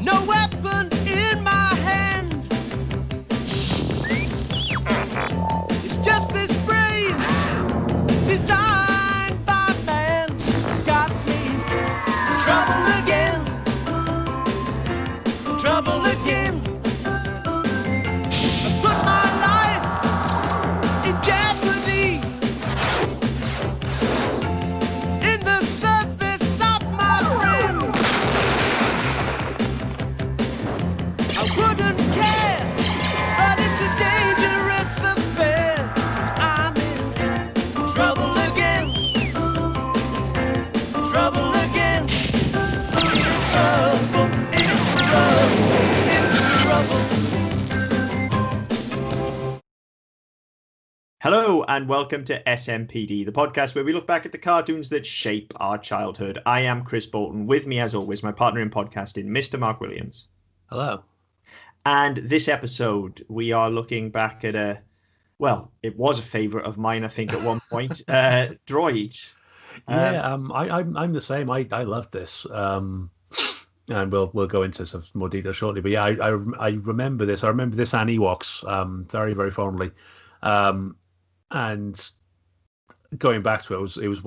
No weapon in my hand. It's just this brain designed by man. Got me in trouble again. Trouble again. I put my life in jeopardy in the service of my friends. I wouldn't care, but it's a dangerous affair. 'Cause I'm in trouble again. Trouble again. Trouble, in trouble, in trouble. Hello and welcome to SMPD, the podcast where we look back at the cartoons that shape our childhood. I am Chris Bolton. With me, as always, my partner in podcasting, Mr. Mark Williams. Hello. And this episode, we are looking back at it was a favourite of mine, I think, at one point, Droids. I'm the same. I loved this, and we'll go into some more detail shortly. But yeah, I remember this. I remember this and Ewoks very, very fondly. And going back to it, it was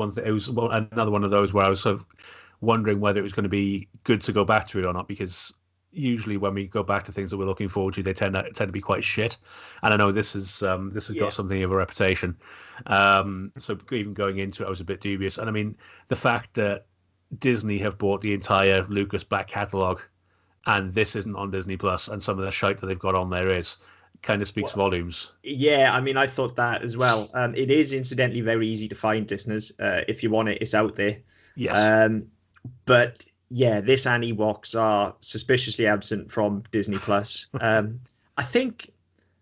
another one of those where I was sort of wondering whether it was going to be good to go back to it or not, because usually when we go back to things that we're looking forward to, they tend to be quite shit. And I know this has got something of a reputation. So even going into it, I was a bit dubious. And I mean, the fact that Disney have bought the entire Lucas back catalogue, and this isn't on Disney Plus, and some of the shite that they've got on there kind of speaks volumes. Yeah, I mean, I thought that as well. It is incidentally very easy to find, listeners. If you want it, it's out there. Yes. But yeah, this and Ewoks are suspiciously absent from Disney Plus. I think,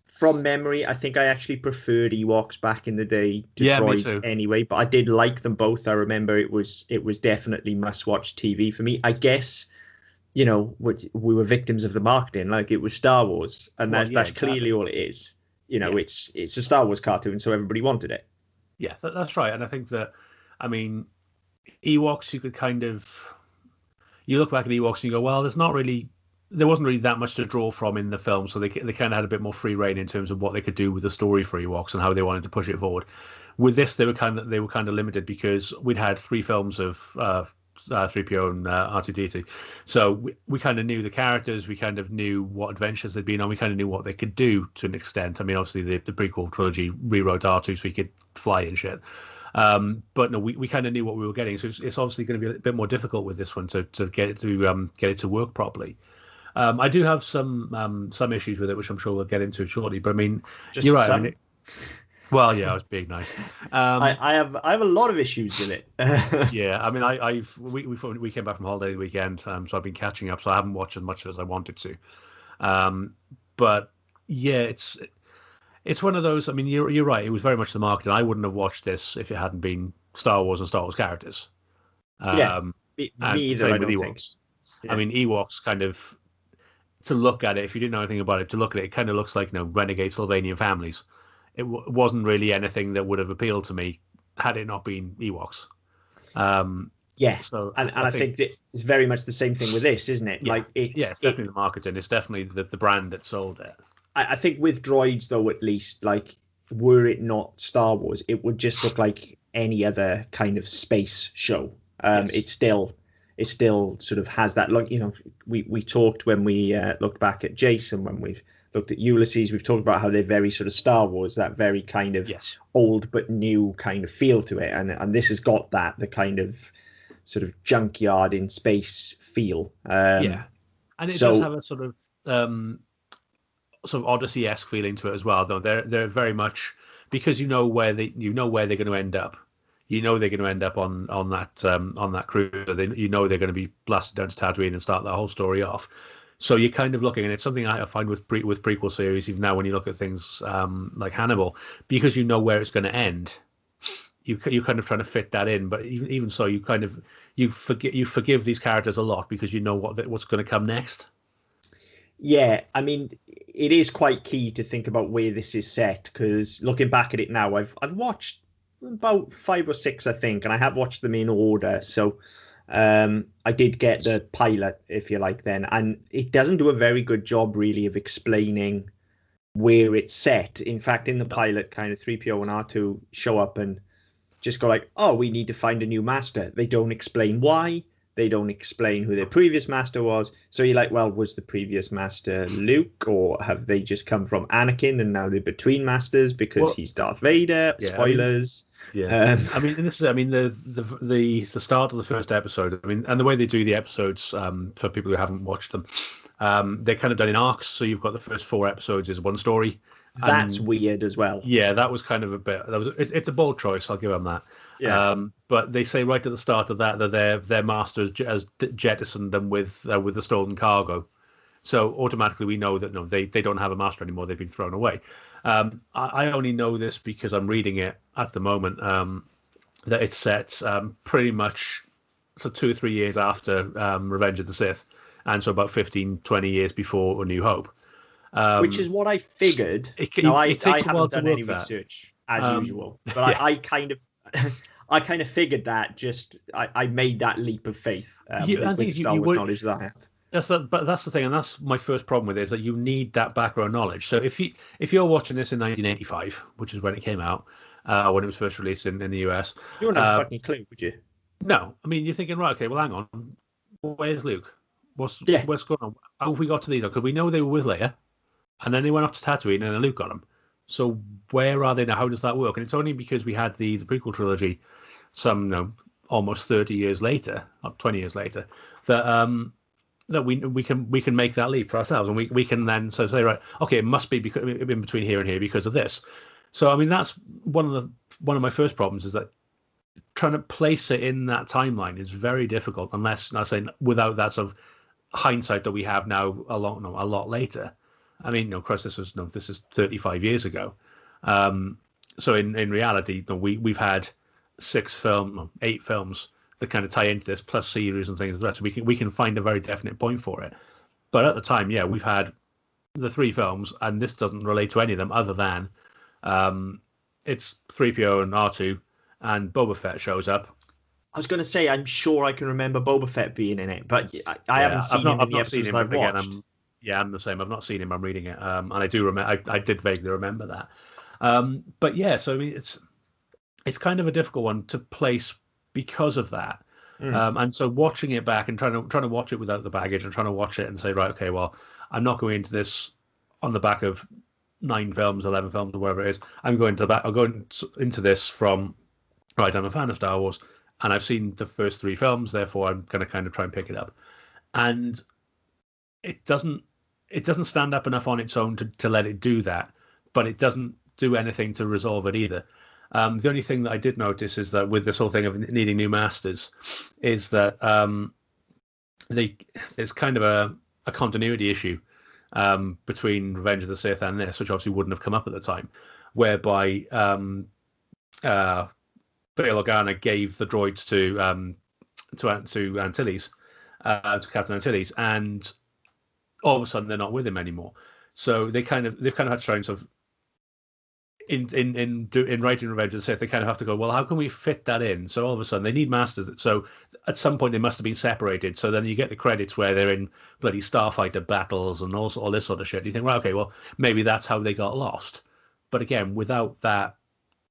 from memory, I actually preferred Ewoks back in the day to Droids anyway. But I did like them both. I remember it was definitely must-watch TV for me. I guess, you know, we were victims of the marketing. Like, it was Star Wars, and that's clearly all it is. You know, it's a Star Wars cartoon, so everybody wanted it. Yeah, that's right. And I think that, I mean, Ewoks, you could kind of, you look back at Ewoks and you go, well, there wasn't really that much to draw from in the film, so they kind of had a bit more free reign in terms of what they could do with the story for Ewoks and how they wanted to push it forward. With this, they were kind of limited because we'd had 3 films of 3PO and R2-D2, so we kind of knew the characters, we kind of knew what adventures they'd been on, we kind of knew what they could do to an extent. I mean, obviously the prequel trilogy rewrote R2 so he could fly and shit. But no, we kind of knew what we were getting, so it's obviously going to be a bit more difficult with this one to get it to work properly. I do have some issues with it, which I'm sure we'll get into shortly. But I mean, you're right. I mean, well, yeah, I was being nice. I have a lot of issues with it. Yeah, I mean, we came back from holiday the weekend, so I've been catching up. So I haven't watched as much as I wanted to. But yeah, it's one of those. I mean, you're right. It was very much the marketing. I wouldn't have watched this if it hadn't been Star Wars and Star Wars characters. Me either. I don't think. Yeah. I mean, Ewoks kind of, to look at it, if you didn't know anything about it, to look at it, it kind of looks like, you know, renegade Sylvanian families. It wasn't really anything that would have appealed to me had it not been Ewoks. Yeah, so I think that it's very much the same thing with this, isn't it? Yeah. It's definitely the marketing. It's definitely the brand that sold it. I think with Droids, though, at least, like, were it not Star Wars, it would just look like any other kind of space show. Yes. It still sort of has that look. You know, we talked when we looked back at Jason, when we've looked at Ulysses, we've talked about how they're very sort of Star Wars, that very kind of old but new kind of feel to it, and this has got the kind of sort of junkyard in space feel. And it does have a sort of Odyssey-esque feeling to it as well, though. They're very much, because you know where they're going to end up. You know they're going to end up on that cruiser. You know they're going to be blasted down to Tatooine and start that whole story off. So you're kind of looking, and it's something I find with prequel series, even now when you look at things like Hannibal, because you know where it's going to end. You kind of trying to fit that in, but even so, you forgive these characters a lot because you know what's going to come next. Yeah, I mean, it is quite key to think about where this is set, because looking back at it now, I've watched about 5 or 6, I think, and I have watched them in order. So I did get the pilot, if you like, then, and it doesn't do a very good job, really, of explaining where it's set. In fact, in the pilot, kind of 3PO and R2 show up and just go like, oh, we need to find a new master. They don't explain why. They don't explain who their previous master was. So you're like, well, was the previous master Luke, or have they just come from Anakin and now they're between masters because he's Darth Vader? Yeah, Spoilers. I mean, this is, I mean, the start of the first episode. I mean, and the way they do the episodes, for people who haven't watched them, they're kind of done in arcs. So you've got the first 4 episodes is one story. That's weird as well. Yeah, that was kind of a bit. It's a bold choice. I'll give them that. Yeah. But they say right at the start of that their master has jettisoned them with the stolen cargo. So automatically we know that no, they don't have a master anymore. They've been thrown away. I only know this because I'm reading it at the moment. That it's set pretty much 2 or 3 years after Revenge of the Sith, and so about 15, 20 years before A New Hope. Which is what I figured. It takes I a while haven't to done work any that. research as usual, but I kind of figured that. Just I made that leap of faith with Star Wars knowledge that I have. But that's the thing, and that's my first problem with it, is that you need that background knowledge. So if you're watching this in 1985, which is when it came out, when it was first released in the US, You wouldn't have a fucking clue, would you? no, I mean you're thinking, right, okay, well, hang on, where's Luke? What's going on? How have we got to these? Because we know they were with Leia, and then they went off to Tatooine, and then Luke got them. So where are they now? How does that work? And it's only because we had the prequel trilogy, almost 30 years later, or 20 years later, that that we can make that leap for ourselves, and we can then say, right, okay, it must be because in between here and here because of this. So I mean, that's one of my first problems, is that trying to place it in that timeline is very difficult, unless I say without that sort of hindsight that we have now a lot later. I mean, of course, this is 35 years ago. So in reality, we've had 8 films that kind of tie into this, plus series and things like that. So we can find a very definite point for it. But at the time, yeah, we've had the 3 films, and this doesn't relate to any of them other than it's 3PO and R2, and Boba Fett shows up. I was going to say, I'm sure I can remember Boba Fett being in it, but I haven't seen him in the episodes I've watched. I'm the same. I've not seen him. I'm reading it, and I do remember. I did vaguely remember that. But yeah, so I mean, it's kind of a difficult one to place because of that. And so watching it back and trying to watch it without the baggage, and trying to watch it and say, right, okay, well, I'm not going into this on the back of 9 films, 11 films, or whatever it is. I'm going into this from, right, I'm a fan of Star Wars, and I've seen the first 3 films, therefore I'm going to kind of try and pick it up. And it doesn't stand up enough on its own to let it do that, but it doesn't do anything to resolve it either. The only thing that I did notice is that with this whole thing of needing new masters, is that there's kind of a continuity issue between Revenge of the Sith and this, which obviously wouldn't have come up at the time, whereby Bail Organa gave the droids to Antilles, to Captain Antilles, and all of a sudden they're not with him anymore. So they've kind of had to try and sort of in writing Revenge of the Sith, they kind of have to go, well, how can we fit that in? So all of a sudden they need masters. So at some point they must have been separated. So then you get the credits where they're in bloody starfighter battles and all this sort of shit. You think, well, okay, well, maybe that's how they got lost. But again, without that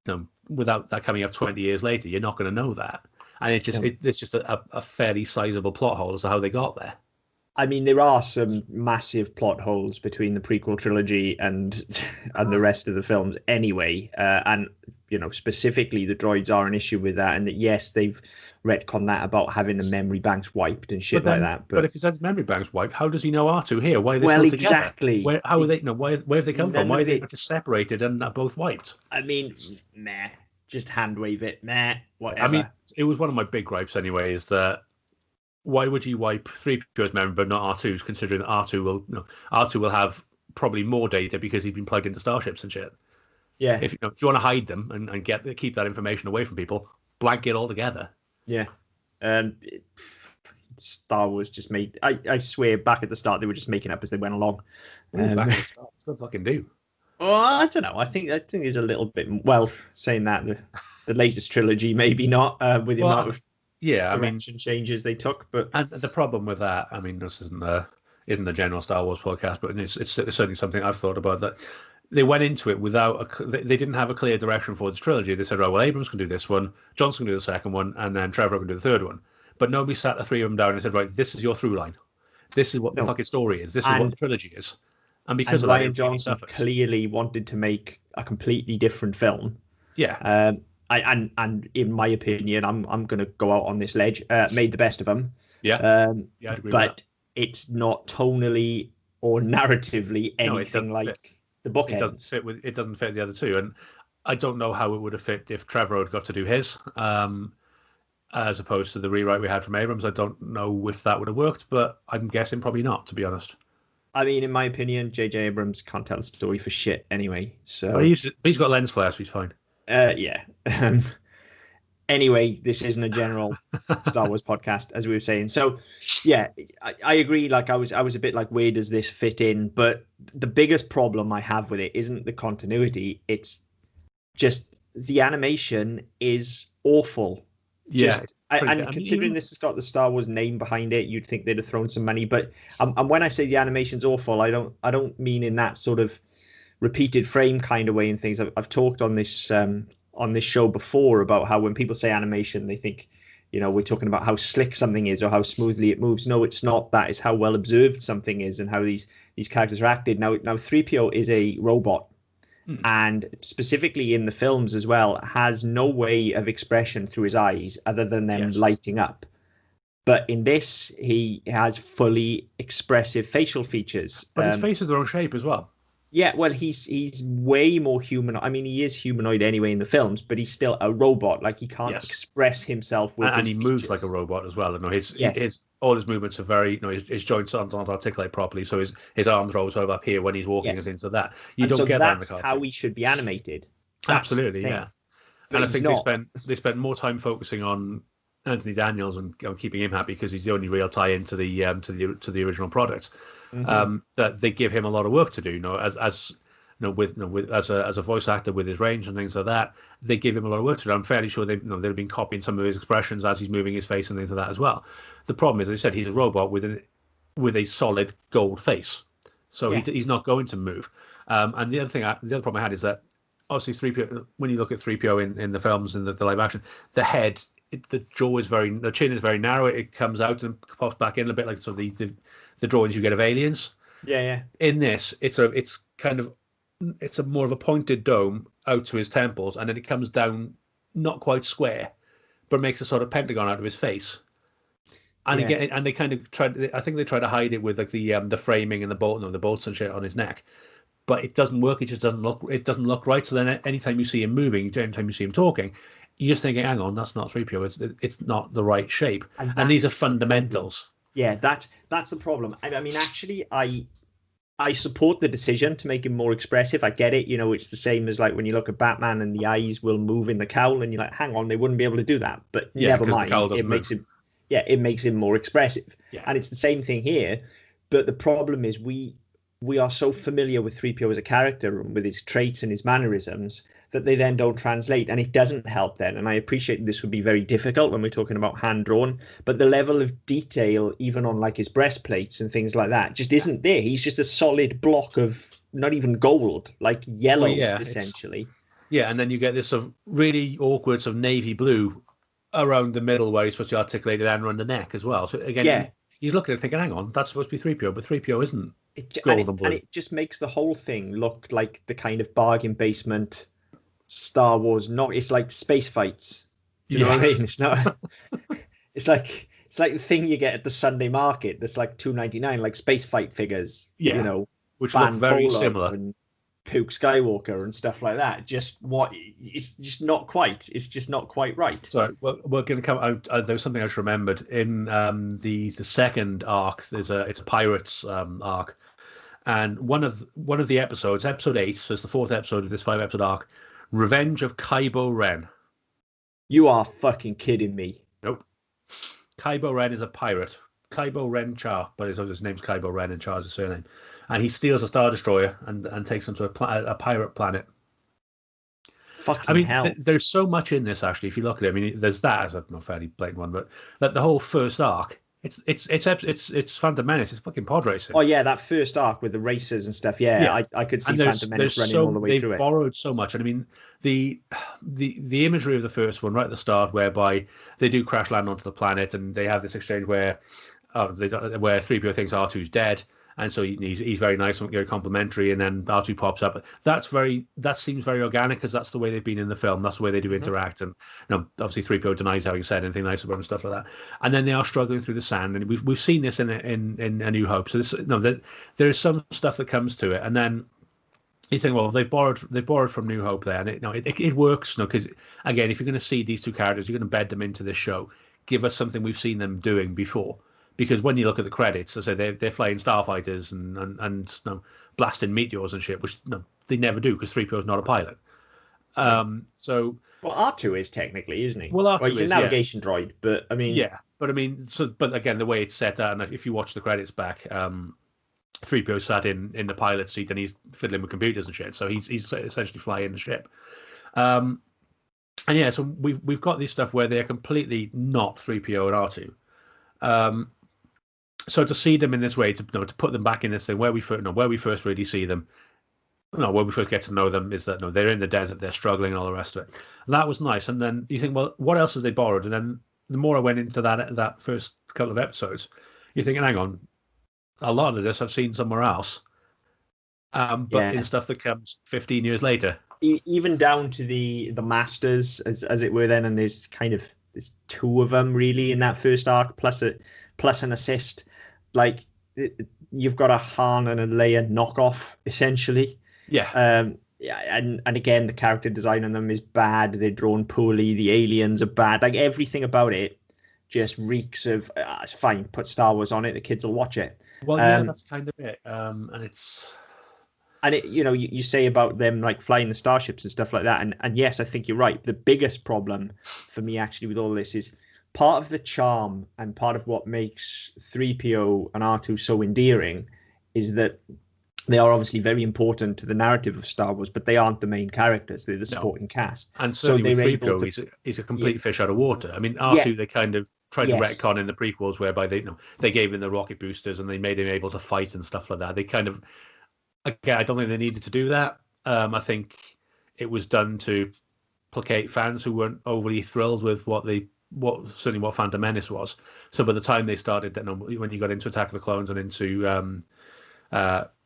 coming up 20 years later, you're not going to know that. And it's just a fairly sizable plot hole as to how they got there. I mean, there are some massive plot holes between the prequel trilogy and the rest of the films anyway. And, specifically the droids are an issue with that. And that, yes, they've retconned that about having the memory banks wiped and shit like that. But if he says memory banks wiped, how does he know R2 here? Why are they still together? Exactly. Where have they come from? Why are they just separated and both wiped? I mean, meh. Just hand wave it. Meh. Whatever. I mean, it was one of my big gripes anyway, is that why would you wipe 3PO's memory but not R2's, considering that R2 will have probably more data because he's been plugged into starships and shit. Yeah. If you want to hide them and keep that information away from people, blank it all together. Yeah. Star Wars just made. I swear, back at the start they were just making up as they went along. Back at the start, still fucking do. Well, I don't know. I think there's a little bit. Well, saying that the latest trilogy, maybe not with the amount of. Yeah, I mean, direction changes they took. But and the problem with that, I mean, this isn't a general Star Wars podcast, but it's certainly something I've thought about, that they went into it without they didn't have a clear direction for this trilogy. They said, right, well, Abrams can do this one, Johnson can do the second one, and then Trevor can do the third one. But nobody sat the three of them down and said, right, this is your through line. This is what the fucking story is. This is what the trilogy is. And because of that, Rian Johnson clearly wanted to make a completely different film. Yeah. And in my opinion, I'm going to go out on this ledge. Made the best of them. Yeah. Yeah, I'd agree with that. It's not tonally or narratively anything like the book ends. It doesn't fit the other two, and I don't know how it would have fit if Trevor had got to do his, as opposed to the rewrite we had from Abrams. I don't know if that would have worked, but I'm guessing probably not, to be honest. I mean, in my opinion, J.J. Abrams can't tell a story for shit anyway. So he's got lens flare, so he's fine. Yeah. Anyway, this isn't a general Star Wars podcast, as we were saying. So, yeah, I agree. Like, I was a bit like, where does this fit in? But the biggest problem I have with it isn't the continuity. It's just the animation is awful. Considering this has got the Star Wars name behind it, you'd think they'd have thrown some money. But and when I say the animation's awful, I don't mean in that sort of repeated frame kind of way and things. I've talked on this show before about how when people say animation, they think, we're talking about how slick something is or how smoothly it moves. No, it's not that. It's how well observed something is and how these characters are acted. Now 3PO is a robot. And specifically in the films as well, has no way of expression through his eyes other than them lighting up. But in this, he has fully expressive facial features. But his face is their own shape as well. Yeah, well, he's way more human. I mean, he is humanoid anyway in the films, but he's still a robot. Like, he can't express himself with and his he features. moves like a robot as well. All his movements are very, his joints aren't articulate properly, so his arms roll sort of up here when he's walking and things like that. You don't get that in the cartoon. That's how he should be animated. Absolutely, yeah. But and I think they spent more time focusing on Anthony Daniels and keeping him happy because he's the only real tie-in to the original product. That they give him a lot of work to do. As a voice actor with his range and things like that, they give him a lot of work to do. I'm fairly sure they've been copying some of his expressions as he's moving his face and things like that as well. The problem is, as I said, he's a robot with a solid gold face, so he's not going to move. And the other problem I had is that obviously 3PO, when you look at 3PO in the films and the live action, the head, the chin is very narrow. It comes out and pops back in a bit like sort of the drawings you get of aliens. Yeah. In this, it's a more of a pointed dome out to his temples, and then it comes down not quite square, but makes a sort of pentagon out of his face. And again, and they kind of I think they try to hide it with like the framing and the bolts and shit on his neck, but it doesn't work. It just doesn't look right. So then, anytime you see him moving, anytime you see him talking, you're just thinking, hang on, that's not 3PO. It's not the right shape. And these are fundamentals. Yeah, that's the problem. I mean, actually, I support the decision to make him more expressive. I get it. It's the same as like when you look at Batman and the eyes will move in the cowl, and you're like, hang on, they wouldn't be able to do that. But never mind. It makes him more expressive. Yeah. And it's the same thing here. But the problem is we are so familiar with 3PO as a character and with his traits and his mannerisms that they then don't translate, and it doesn't help then. And I appreciate this would be very difficult when we're talking about hand drawn, but the level of detail, even on like his breastplates and things like that, just isn't there. He's just a solid block of not even gold, like yellow, essentially. Yeah, and then you get this sort of really awkward sort of navy blue around the middle where he's supposed to be articulated and around the neck as well. So again, you look at it thinking, hang on, that's supposed to be 3PO, but 3PO isn't gold and blue. And it just makes the whole thing look like the kind of bargain basement Star Wars. It's like space fights. Do you know what I mean? It's not. It's like the thing you get at the Sunday market. That's like $2.99, like space fight figures. Yeah, which look very similar. And Luke Skywalker and stuff like that. It's just not quite. It's just not quite right. So we're going to come out. There's something I just remembered in the second arc. It's a pirates arc, and one of the episodes, episode 8. So it's the 4th episode of this 5-episode arc. Revenge of Kylo Ren. You are fucking kidding me. Nope. Kylo Ren is a pirate. Kylo Ren Char, but his name's Kylo Ren and Char's his surname. And he steals a Star Destroyer and takes them to a pirate planet. Fucking hell. There's so much in this actually. If you look at it, I mean, there's that as a not fairly blatant one, but like the whole first arc, it's Phantom Menace. It's fucking pod racing. Oh yeah, that first arc with the races and stuff. Yeah, I could see Phantom Menace running all the way through it. They've borrowed so much, and I mean the imagery of the first one right at the start, whereby they do crash land onto the planet, and they have this exchange where where 3PO thinks R2's dead. And so he's very nice and very complimentary, and then R2 pops up. That seems very organic because that's the way they've been in the film. That's the way they do interact. And obviously 3PO denies having said anything nice about him and stuff like that. And then they are struggling through the sand, and we've seen this in A New Hope. So there is some stuff that comes to it, and then you think, well, they've borrowed from New Hope there, and it works. Because again, if you're going to see these two characters, you're going to bed them into this show. Give us something we've seen them doing before. Because when you look at the credits, so they're flying starfighters and blasting meteors and shit, which they never do because 3PO is not a pilot. So R2 is technically, isn't he? Well, R2 he's a navigation droid, but I mean, but again, the way it's set out, and if you watch the credits back, 3PO sat in the pilot seat and he's fiddling with computers and shit, so he's essentially flying the ship. So we've got this stuff where they're completely not 3PO and R2. So to see them in this way, to put them back in this thing where we first really see them, where we first get to know them is that they're in the desert, they're struggling, and all the rest of it. That was nice. And then you think, well, what else have they borrowed? And then the more I went into that first couple of episodes, you're thinking, hang on, a lot of this I've seen somewhere else, but in stuff that comes 15 years later. Even down to the masters, as it were, then, and there's two of them really in that first arc, plus an assist. Like you've got a Han and a Leia knockoff essentially. And again, the character design on them is bad. They're drawn poorly. The aliens are bad. Like everything about it just reeks of it's fine. Put Star Wars on it. The kids will watch it. Well, that's kind of it. And it's. And it, you say about them like flying the starships and stuff like that, and yes, I think you're right. The biggest problem for me actually with all this is part of the charm and part of what makes 3PO and R2 so endearing is that they are obviously very important to the narrative of Star Wars, but they aren't the main characters. They're the supporting cast. And certainly with 3PO, he's a complete fish out of water. I mean, R2, they kind of tried to retcon in the prequels whereby they gave him the rocket boosters and they made him able to fight and stuff like that. They kind of. Again, I don't think they needed to do that. I think it was done to placate fans who weren't overly thrilled with what Phantom Menace was. So by the time they started, when you got into Attack of the Clones and into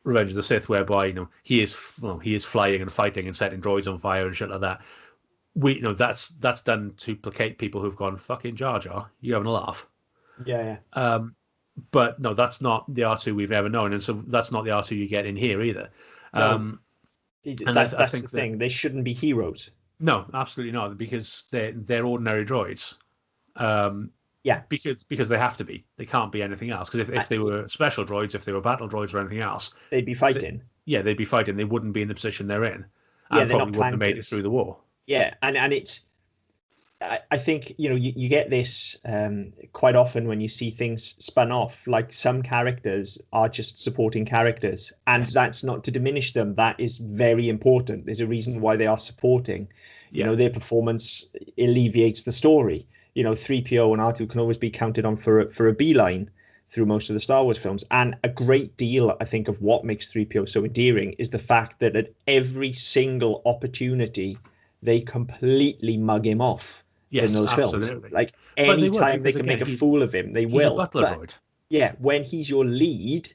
Revenge of the Sith, whereby he is flying and fighting and setting droids on fire and shit like that, that's done to placate people who've gone fucking Jar Jar. You having a laugh? Yeah. But no, that's not the R2 we've ever known, and so that's not the R2 you get in here either. No, that's the thing. They shouldn't be heroes. No, absolutely not, because they're ordinary droids. Because they have to be. They can't be anything else. Because if they were special droids, if they were battle droids or anything else, they'd be fighting. They'd be fighting. They wouldn't be in the position they're in, and probably wouldn't have made it through the war. Yeah, and it's. I think you get this quite often when you see things spun off. Like some characters are just supporting characters, and that's not to diminish them. That is very important. There's a reason why they are supporting. Their performance alleviates the story. 3PO and R2 can always be counted on for a beeline through most of the Star Wars films. And a great deal, I think, of what makes 3PO so endearing is the fact that at every single opportunity, they completely mug him off. In those films, like any time they can make a fool of him, they will. He's a butler droid. Yeah, when he's your lead,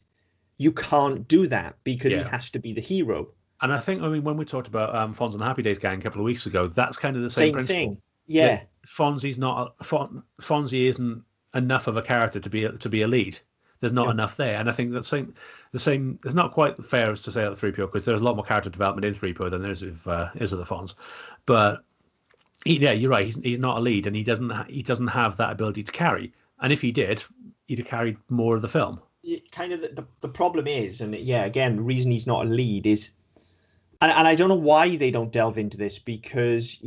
you can't do that because he has to be the hero. And I think, when we talked about Fonz and the Happy Days gang a couple of weeks ago, that's kind of the same principle. Thing. Yeah, Fonzie isn't enough of a character to be a lead. There's not enough there, and I think the same. It's not quite fair as to say at 3PO because there's a lot more character development in 3PO than there is with the Fonz, but. You're right. He's not a lead, and he doesn't have that ability to carry. And if he did, he'd have carried more of the film. Kind of the problem is, and again, the reason he's not a lead is, and I don't know why they don't delve into this because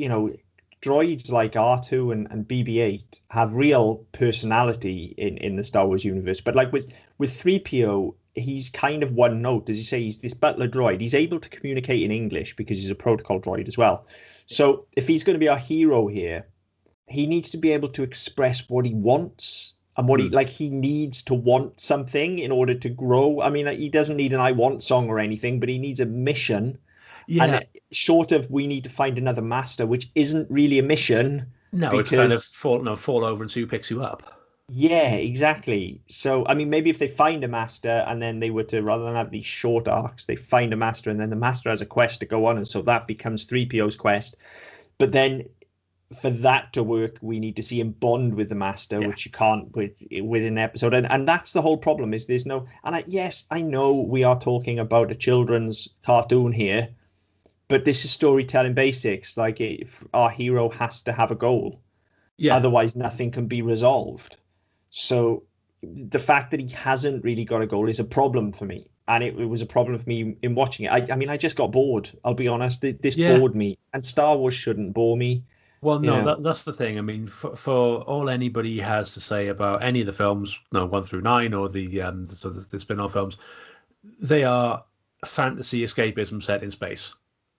droids like R2 and BB-8 have real personality in the Star Wars universe, but like with 3PO, he's kind of one note. As you say, he's this butler droid. He's able to communicate in English because he's a protocol droid as well. So if he's going to be our hero here, he needs to be able to express what he wants and what he needs to want something in order to grow. I mean, he doesn't need an I want song or anything, but he needs a mission. Yeah. And short of we need to find another master, which isn't really a mission. No, because, it's kind of fall over and Sue picks you up. Yeah, exactly. So, I mean, maybe if they find a master and then they were to, rather than have these short arcs, they find a master and then the master has a quest to go on. And so that becomes 3PO's quest. But then for that to work, we need to see him bond with the master, which you can't within an episode. And that's the whole problem is there's no, and yes, I know we are talking about a children's cartoon here, but this is storytelling basics. Like if our hero has to have a goal, otherwise nothing can be resolved. So the fact that he hasn't really got a goal is a problem for me. And it was a problem for me in watching it. I mean, I just got bored. I'll be honest. This bored me. And Star Wars shouldn't bore me. Well, no, that's the thing. I mean, for all anybody has to say about any of the films, 1 through 9, or the spin-off films, they are fantasy escapism set in space.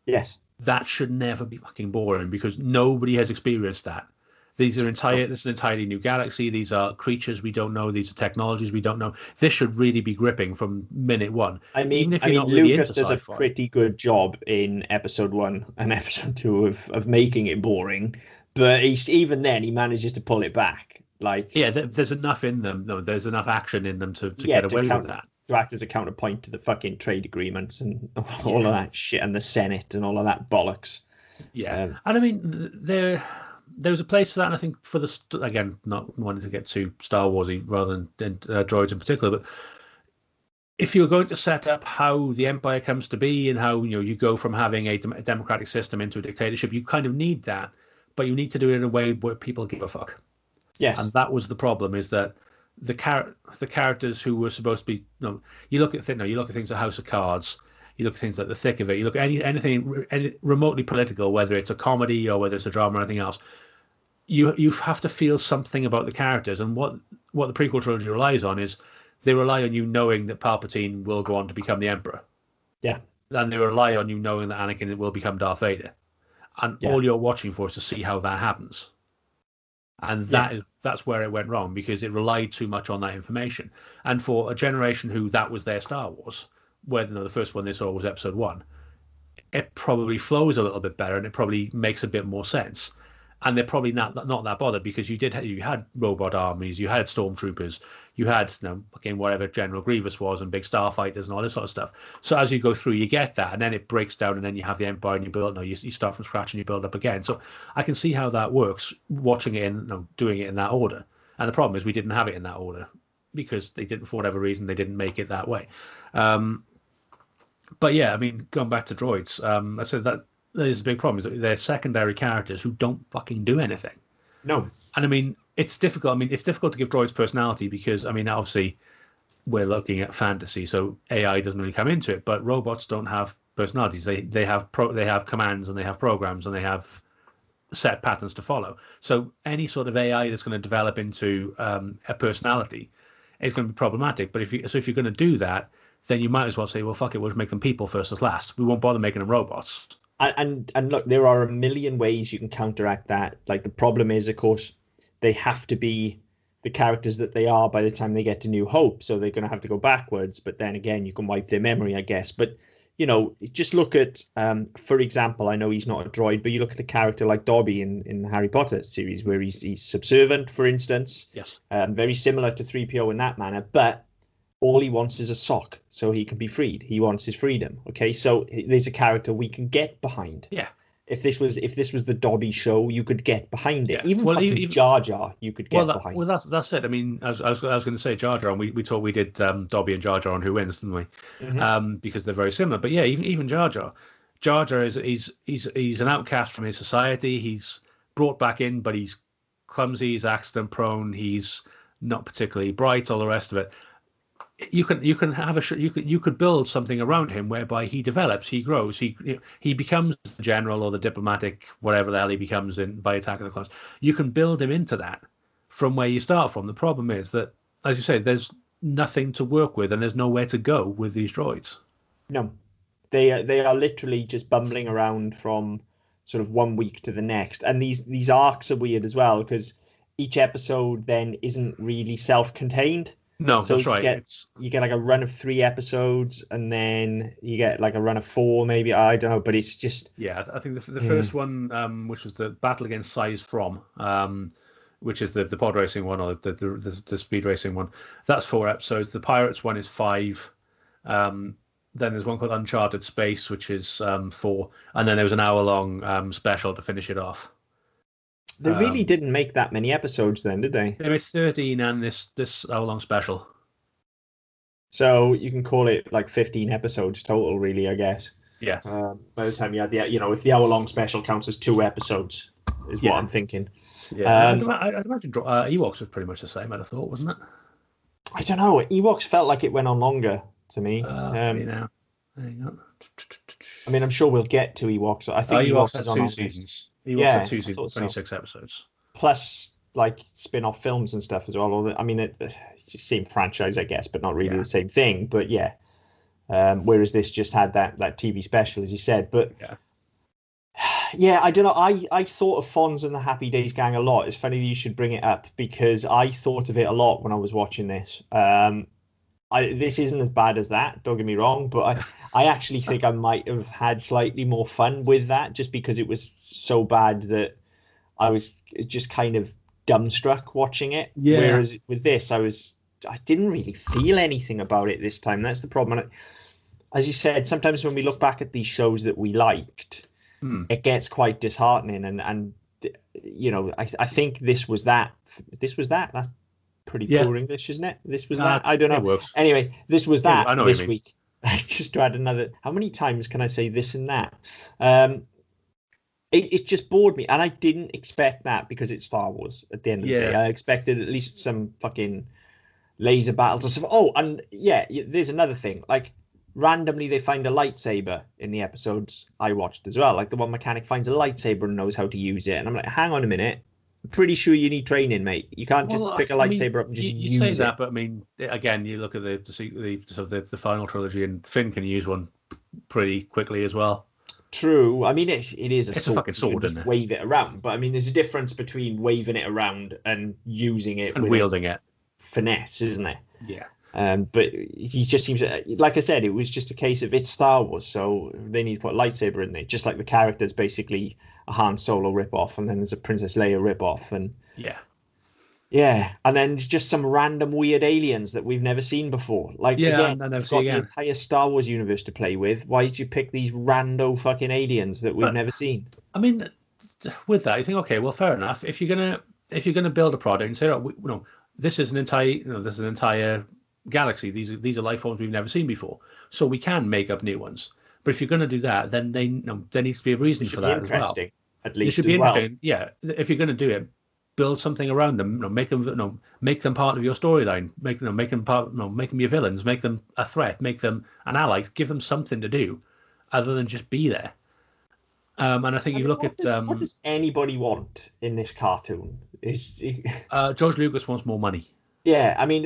Yes. That should never be fucking boring because nobody has experienced that. This is an entirely new galaxy. These are creatures we don't know. These are technologies we don't know. This should really be gripping from minute one. I mean, Lucas does a pretty good job in episode 1 and episode 2 of making it boring, but even then he manages to pull it back. There's enough in them. No, there's enough action in them to get away with that. To act as a counterpoint to the fucking trade agreements and all of that shit and the Senate and all of that bollocks. Yeah, and I mean there was a place for that, and I think again, not wanting to get too Star Warsy rather than droids in particular, but if you're going to set up how the Empire comes to be and how you go from having a democratic system into a dictatorship, you kind of need that, but you need to do it in a way where people give a fuck. Yes, and that was the problem: is that the characters who were supposed to be, you look at things like House of Cards. You look at things like The Thick of It. You look at anything remotely political, whether it's a comedy or whether it's a drama or anything else. You have to feel something about the characters, and what the prequel trilogy relies on is they rely on you knowing that Palpatine will go on to become the Emperor. Yeah, and they rely on you knowing that Anakin will become Darth Vader, and all you're watching for is to see how that happens. And that's where it went wrong because it relied too much on that information. And for a generation who that was their Star Wars. Whether the first one they saw was episode 1, it probably flows a little bit better and it probably makes a bit more sense. And they're probably not that bothered because you had robot armies, you had stormtroopers, you had again whatever General Grievous was and big starfighters and all this sort of stuff. So as you go through, you get that, and then it breaks down, and then you have the Empire and you build. You start from scratch and you build up again. So I can see how that works, watching it doing it in that order. And the problem is we didn't have it in that order because they didn't, for whatever reason, they didn't make it that way. But yeah, I mean, going back to droids, I said that there's a big problem. Is that they're secondary characters who don't fucking do anything. No. And I mean, it's difficult. I mean, it's difficult to give droids personality because, I mean, obviously we're looking at fantasy, so AI doesn't really come into it. But robots don't have personalities. They have commands and they have programs and they have set patterns to follow. So any sort of AI that's going to develop into a personality is going to be problematic. But if you're going to do that, then you might as well say, well, fuck it, we'll just make them people first as last. We won't bother making them robots. And look, there are a million ways you can counteract that. Like the problem is, of course, they have to be the characters that they are by the time they get to New Hope. So they're going to have to go backwards. But then again, you can wipe their memory, I guess. But, just look at, for example, I know he's not a droid, but you look at a character like Dobby in the Harry Potter series where he's subservient, for instance. Yes. Very similar to 3PO in that manner. But all he wants is a sock so he can be freed. He wants his freedom. Okay, so there's a character we can get behind. Yeah. If this was the Dobby show, you could get behind it. Yeah. Even Jar Jar, you could get behind. Well, that's it. I mean, I was going to say Jar Jar, and we thought we did Dobby and Jar Jar on Who Wins, didn't we? Mm-hmm. Because they're very similar. But yeah, even Jar Jar. Jar Jar is he's an outcast from his society. He's brought back in, but he's clumsy, he's accident prone, he's not particularly bright, all the rest of it. You could build something around him whereby he develops, he grows, he becomes the general or the diplomatic, whatever the hell he becomes by Attack of the Clones. You can build him into that from where you start from. The problem is that, as you say, there's nothing to work with, and there's nowhere to go with these droids. No, they are literally just bumbling around from sort of one week to the next, and these arcs are weird as well because each episode then isn't really self-contained. No, So that's right. You get like a run of 3 episodes, and then you get like a run of 4, maybe. I don't know, but it's just I think the first one, which was the battle against Size From, which is the pod racing one or the speed racing one. That's 4 episodes. The Pirates one is 5. Then there's one called Uncharted Space, which is 4, and then there was an hour-long special to finish it off. They really didn't make that many episodes then, did they? They made 13 and this hour-long special. So you can call it like 15 episodes total, really, I guess. Yeah. By the time you had if the hour-long special counts as 2 episodes, is what I'm thinking. Yeah, I'd imagine Ewoks was pretty much the same, I'd have thought, wasn't it? I don't know. Ewoks felt like it went on longer to me. Hang on. I mean, I'm sure we'll get to Ewoks. I think Ewoks is had on 2 seasons. Ewoks had 2 seasons, 26 episodes. Plus, like spin-off films and stuff as well. Although, I mean, it's the same franchise, I guess, but not really the same thing. But yeah. Whereas this just had that TV special, as you said. But yeah, I don't know. I thought of Fonz and the Happy Days Gang a lot. It's funny that you should bring it up because I thought of it a lot when I was watching this. This isn't as bad as that, don't get me wrong, but I actually think I might have had slightly more fun with that just because it was so bad that I was just kind of dumbstruck watching it. Yeah. Whereas with this, I didn't really feel anything about it this time. That's the problem. And as you said, sometimes when we look back at these shows that we liked, it gets quite disheartening. And I think this was that. That's pretty poor English, isn't it? This was that. I don't know. Works. Anyway, this was that this week. Just to add another. How many times can I say this and that? It just bored me, and I didn't expect that because it's Star Wars. At the end of the day, I expected at least some fucking laser battles and stuff. Oh, and there's another thing. Like randomly, they find a lightsaber in the episodes I watched as well. Like the one mechanic finds a lightsaber and knows how to use it, and I'm like, hang on a minute. Pretty sure you need training, mate. You can't just pick a lightsaber up and just use it. You say that, but I mean, again, you look at the final trilogy, and Finn can use one pretty quickly as well. True. I mean, it is a fucking sword, isn't it? Wave it around, but I mean, there's a difference between waving it around and using it and wielding it. Finesse, isn't there? Yeah. But he just seems, like I said, it was just a case of it's Star Wars, so they need to put a lightsaber in there, just like the character's basically a Han Solo ripoff, and then there's a Princess Leia ripoff, and and then there's just some random weird aliens that we've never seen before. Like again, you've got the entire Star Wars universe to play with. Why did you pick these rando fucking aliens that we've never seen? I mean, with that, you think, okay, well, fair enough. If you're gonna build a product and say, oh, this is an entire galaxy. These are life forms we've never seen before, so we can make up new ones. But if you're going to do that, then there needs to be a reasoning for that as well. At least it should be interesting. Yeah, if you're going to do it, build something around them. Make them part of your storyline. Make them your villains. Make them a threat. Make them an ally. Give them something to do, other than just be there. And I think you look at what does anybody want in this cartoon? George Lucas wants more money. Yeah, I mean,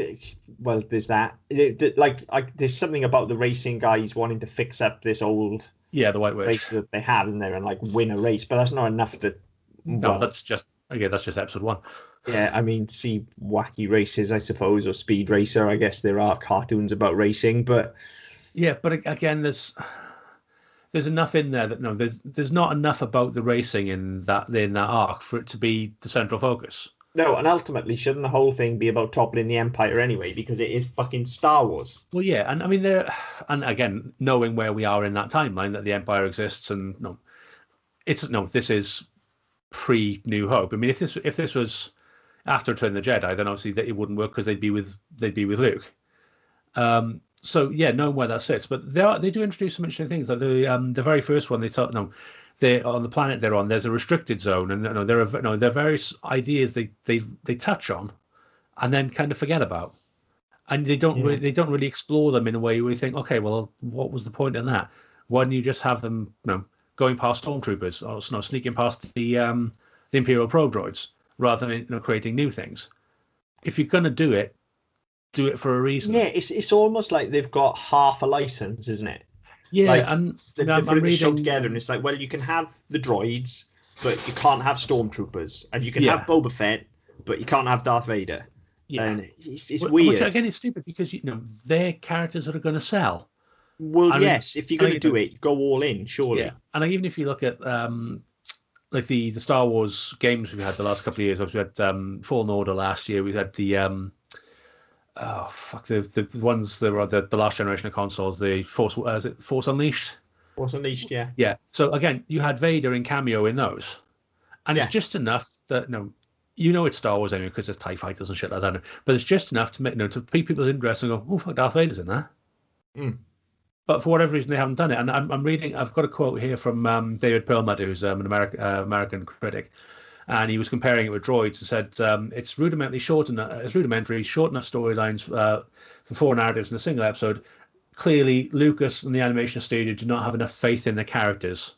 there's that. There's something about the racing guys wanting to fix up this old the White Witch race that they have in there and like win a race, but that's not enough to. No, that's just episode 1. Yeah, I mean, see wacky races, I suppose, or Speed Racer. I guess there are cartoons about racing, but but again, there's enough in there that there's not enough about the racing in that arc for it to be the central focus. No, and ultimately, shouldn't the whole thing be about toppling the Empire anyway? Because it is fucking Star Wars. Well, yeah, and I mean, and again, knowing where we are in that timeline, that the Empire exists, and this is pre-New Hope. I mean, if this was after Return of the Jedi, then obviously that it wouldn't work because they'd be with Luke. So yeah, knowing where that sits, but they do introduce some interesting things. Like the very first one, they're on the planet they're on. There's a restricted zone, and there are various ideas they touch on, and then kind of forget about, and they don't really explore them in a way where you think, okay, well, what was the point in that? Why don't you just have them going past stormtroopers or sneaking past the Imperial probe droids rather than creating new things? If you're going to do it, do it for a reason. Yeah, it's almost like they've got half a license, isn't it? Yeah, Like and they're I'm putting the show reading together, and it's like, well, you can have the droids, but you can't have stormtroopers, and you can Yeah. have Boba Fett, but you can't have Darth Vader. Yeah. And it's Which weird. again, it's stupid because they're characters that are going to sell. Well, I mean, yes, if you're going to do it, go all in, surely. Yeah, and even if you look at like the Star Wars games we've had the last couple of years, we had Fallen Order last year. We had the the ones that were the last generation of consoles, the Force is it Force Unleashed? Force Unleashed, yeah. Yeah. So again, you had Vader in cameo in those, and Yeah. it's just enough that it's Star Wars anyway because there's TIE fighters and shit like that. But it's just enough to make to pique people's interest and go, oh fuck, Darth Vader's in there. Mm. But for whatever reason, they haven't done it. And I'm reading. I've got a quote here from David Perlmutter, who's an American critic, and he was comparing it with Droids and said it's rudimentary, short enough storylines for 4 narratives in a single episode. Clearly, Lucas and the animation studio do not have enough faith in the characters.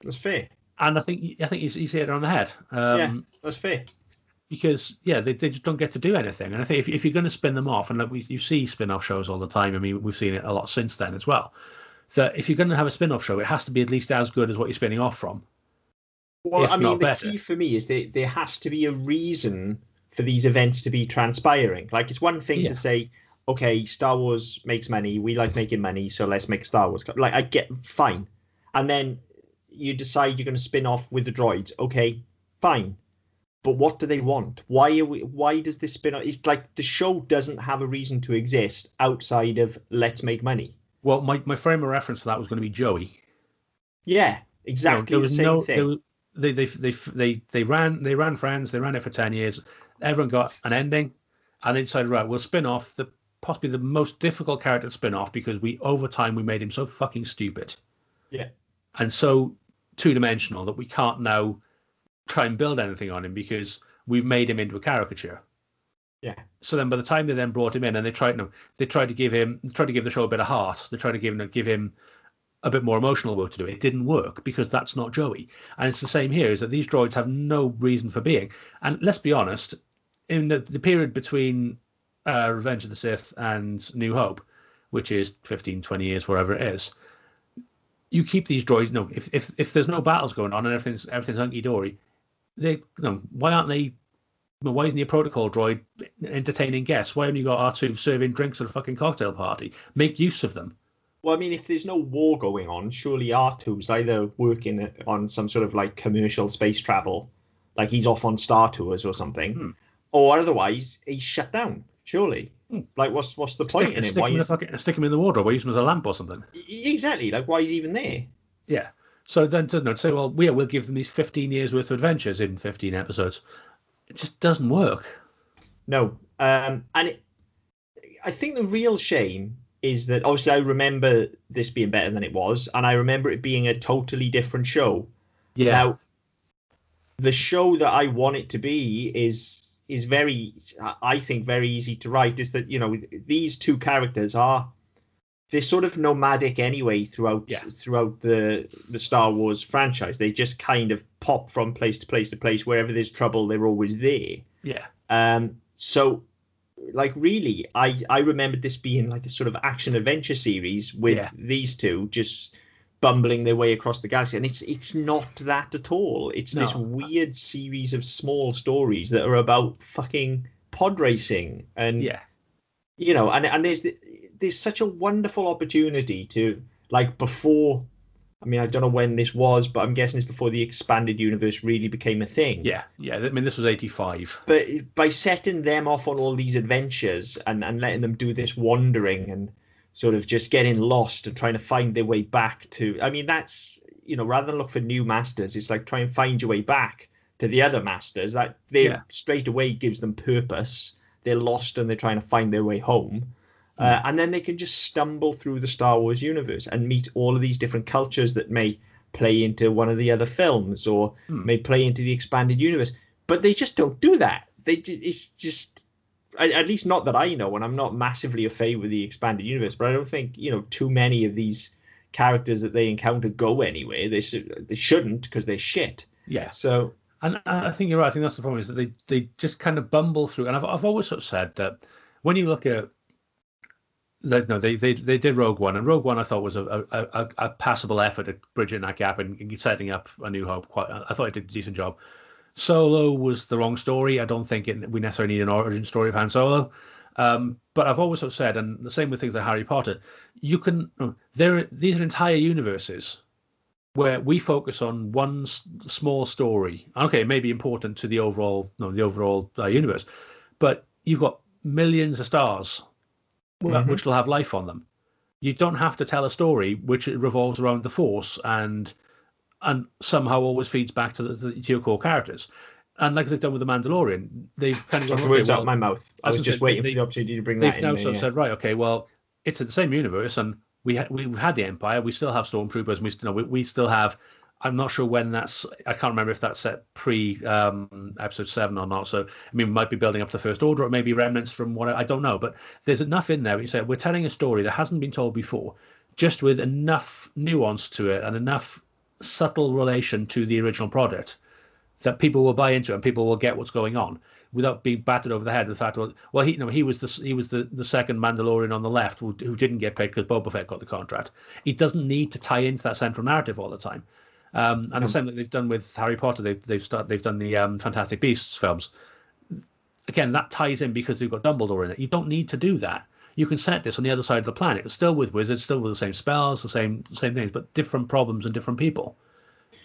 That's fair. And I think you see it on the head. Yeah, that's fair. Because they just don't get to do anything, and I think if you're going to spin them off, and like you see spin-off shows all the time. I mean, we've seen it a lot since then as well. That if you're going to have a spin-off show, it has to be at least as good as what you're spinning off from. Well, I mean, the key for me is there has to be a reason for these events to be transpiring. Like, it's one thing to say, okay, Star Wars makes money, we like making money, so let's make Star Wars. Like, I get fine, and then you decide you're going to spin off with the droids. Okay, fine. But what do they want? Why does this spin off? It's like the show doesn't have a reason to exist outside of let's make money. Well, my frame of reference for that was going to be Joey. Yeah, exactly the same thing. They ran Friends. They ran it for 10 years. Everyone got an ending, and they decided, right, we'll spin off possibly the most difficult character to spin off because over time we made him so fucking stupid. Yeah. And so two-dimensional that we can't now try and build anything on him because we've made him into a caricature. Yeah. So then by the time they then brought him in and they tried to give the show a bit of heart. They tried to give him a bit more emotional work to do. It didn't work because that's not Joey. And it's the same here, is that these droids have no reason for being. And let's be honest, in the period between Revenge of the Sith and New Hope, which is 15, 20 years, wherever it is, you keep these droids. No, if there's no battles going on and everything's hunky dory, why aren't they? Why isn't he a protocol droid entertaining guests? Why haven't you got R2 serving drinks at a fucking cocktail party? Make use of them. Well, I mean, if there's no war going on, surely R2's either working on some sort of like commercial space travel, like he's off on Star Tours or something, or otherwise he's shut down. Surely, like what's the point in him? Stick him in the wardrobe or use him as a lamp or something. Exactly. Like, why is he even there? Yeah. So then to say, well, we'll give them these 15 years worth of adventures in 15 episodes. It just doesn't work. No. I think the real shame is that obviously I remember this being better than it was, and I remember it being a totally different show. Yeah. Now, the show that I want it to be is very, I think, very easy to write. Is that these two characters they're sort of nomadic anyway throughout the Star Wars franchise. They just kind of pop from place to place to place. Wherever there's trouble, they're always there. Yeah. So, like, really, I remembered this being like a sort of action adventure series with these two just bumbling their way across the galaxy, and it's not that at all. It's this weird series of small stories that are about fucking pod racing, and and there's such a wonderful opportunity to, like, before. I mean, I don't know when this was, but I'm guessing it's before the expanded universe really became a thing. Yeah. I mean, this was 85. But by setting them off on all these adventures and letting them do this wandering and sort of just getting lost and trying to find their way back to, I mean, that's, rather than look for new masters, it's like try and find your way back to the other masters. That straight away gives them purpose. They're lost and they're trying to find their way home. And then they can just stumble through the Star Wars universe and meet all of these different cultures that may play into one of the other films or may play into the expanded universe. But they just don't do that. It's just, at least not that I know, and I'm not massively a fan with the expanded universe, but I don't think, too many of these characters that they encounter go anywhere. They shouldn't, because they're shit. Yeah. So, And I think you're right. I think that's the problem, is that they just kind of bumble through. And I've always sort of said that when you look at, like, no, they did Rogue One, and Rogue One I thought was a passable effort at bridging that gap and setting up A New Hope. I thought it did a decent job. Solo was the wrong story. I don't think we necessarily need an origin story of Han Solo. But I've always sort of said, and the same with things like Harry Potter, these are entire universes where we focus on one small story. Okay, it may be important to the overall universe, but you've got millions of stars which will have life on them. You don't have to tell a story which revolves around the Force and somehow always feeds back to your core characters. And like they've done with The Mandalorian, they've kind of Took gone, the words out of my mouth. I was just waiting for the opportunity to bring that in. They've now sort of said, right, okay, well, it's in the same universe, and we've had the Empire, we still have stormtroopers, and we still have. I'm not sure when that's. I can't remember if that's set pre episode 7 or not. So I mean, we might be building up the First Order, or maybe remnants from what I don't know. But there's enough in there. You say we're telling a story that hasn't been told before, just with enough nuance to it and enough subtle relation to the original product that people will buy into it and people will get what's going on without being battered over the head with the fact, well, he was the second Mandalorian on the left who didn't get paid because Boba Fett got the contract. He doesn't need to tie into that central narrative all the time. And the same that they've done with Harry Potter, they've done the Fantastic Beasts films. Again, that ties in because they've got Dumbledore in it. You don't need to do that. You can set this on the other side of the planet. It's still with wizards, still with the same spells, the same things, but different problems and different people,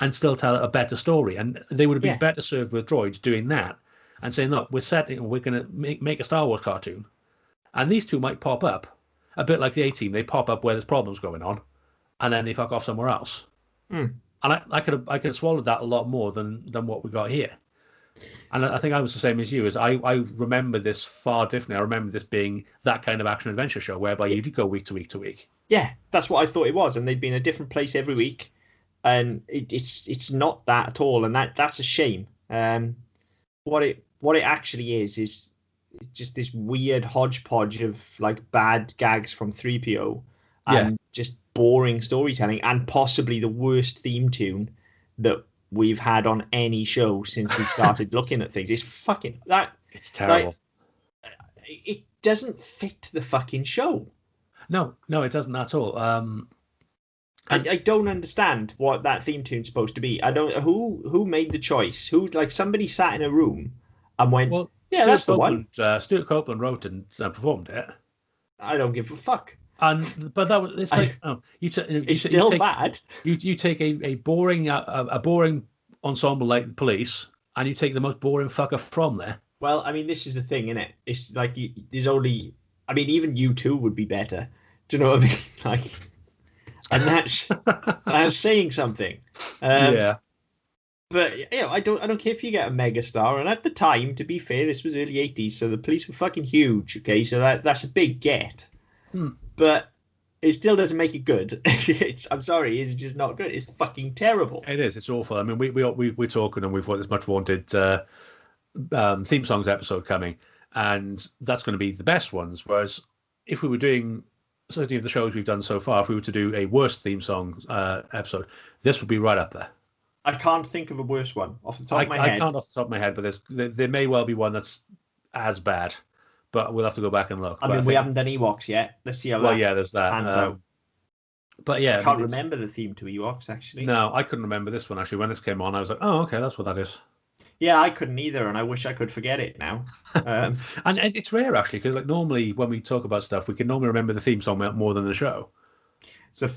and still tell a better story. And they would have been better served with Droids doing that and saying, look, we're going to make a Star Wars cartoon, and these two might pop up a bit like the A-Team. They pop up where there's problems going on, and then they fuck off somewhere else. And I could have swallowed that a lot more than what we got here. And I think I was the same as you. As I remember this far differently. I remember this being that kind of action adventure show whereby you did go week to week to week. Yeah, that's what I thought it was, and they'd been a different place every week, and it's not that at all, and that's a shame. What it actually is just this weird hodgepodge of like bad gags from 3PO and just boring storytelling, and possibly the worst theme tune that we've had on any show since we started looking at things. It's fucking that. It's terrible. Like, it doesn't fit the fucking show. No, it doesn't at all. I don't understand what that theme tune's supposed to be. I don't. Who made the choice? Who, like, somebody sat in a room and went, well, yeah, that's the one. Stuart Copeland wrote and performed it. I don't give a fuck. But that was, it's like, it's still bad. You take a boring ensemble like the Police, and you take the most boring fucker from there. Well, I mean, this is the thing, isn't it? It's like there's only. I mean, even U2 would be better. Do you know what I mean? Like, and that's saying something. Yeah. But I don't care if you get a megastar. And at the time, to be fair, this was early '80s, so the Police were fucking huge. Okay, so that's a big get. But it still doesn't make it good. I'm sorry, it's just not good. It's fucking terrible. It is. It's awful. I mean, we're talking, and we've got this much wanted theme songs episode coming, and that's going to be the best ones. Whereas if we were doing certainly of the shows we've done so far, if we were to do a worst theme song episode, this would be right up there. I can't think of a worse one off the top of my head. I can't off the top of my head, but there may well be one that's as bad. But we'll have to go back and look. I mean, we haven't done Ewoks yet. Let's see how there's that. pans out. But yeah, I can't remember the theme to Ewoks, actually. No, I couldn't remember this one, actually. When this came on, I was like, oh, okay, that's what that is. Yeah, I couldn't either, and I wish I could forget it now. And it's rare, actually, because like normally when we talk about stuff, we can normally remember the theme song more than the show. So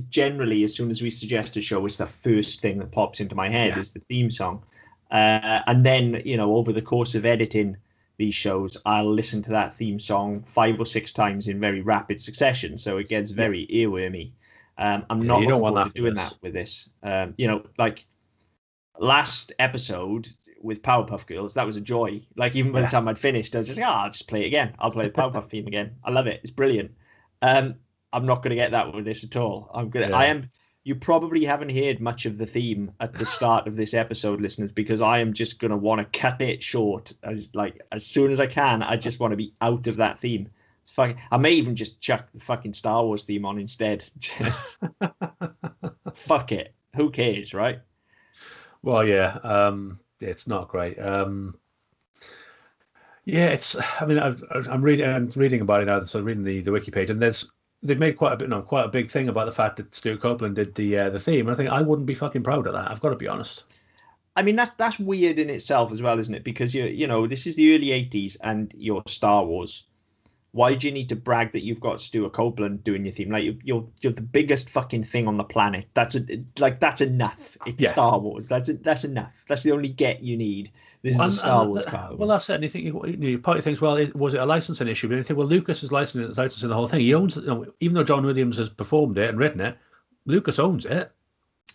generally, as soon as we suggest a show, it's the first thing that pops into my head is the theme song. And then, over the course of editing these shows, I'll listen to that theme song 5 or 6 times in very rapid succession, so it gets very earwormy. I'm not looking forward to doing that with this. Like last episode with Powerpuff Girls, that was a joy. Like even by the time I'd finished, I was just like, I'll just play it again. I'll play the Powerpuff theme again. I love it. It's brilliant. I'm not going to get that with this at all. I am. You probably haven't heard much of the theme at the start of this episode, listeners, because I am just going to want to cut it short as soon as I can. I just want to be out of that theme. It's fucking. I may even just chuck the fucking Star Wars theme on instead. Just fuck it. Who cares, right? Well, yeah. it's not great. Yeah, it's. I mean, I'm reading about it now. So I'm reading the wiki page, and they've made quite a big thing about the fact that Stuart Copeland did the theme. And I think I wouldn't be fucking proud of that. I've got to be honest. I mean, that's weird in itself as well, isn't it? Because this is the early '80s and you're Star Wars. Why do you need to brag that you've got Stuart Copeland doing your theme? Like you're the biggest fucking thing on the planet. That's enough. It's Star Wars. That's enough. That's the only get you need. This is a Star Wars cartoon. Well, that's it. And you think you partly thinks, well, was it a licensing issue? But you think, well, Lucas is licensing the whole thing. He owns it. Even though John Williams has performed it and written it, Lucas owns it.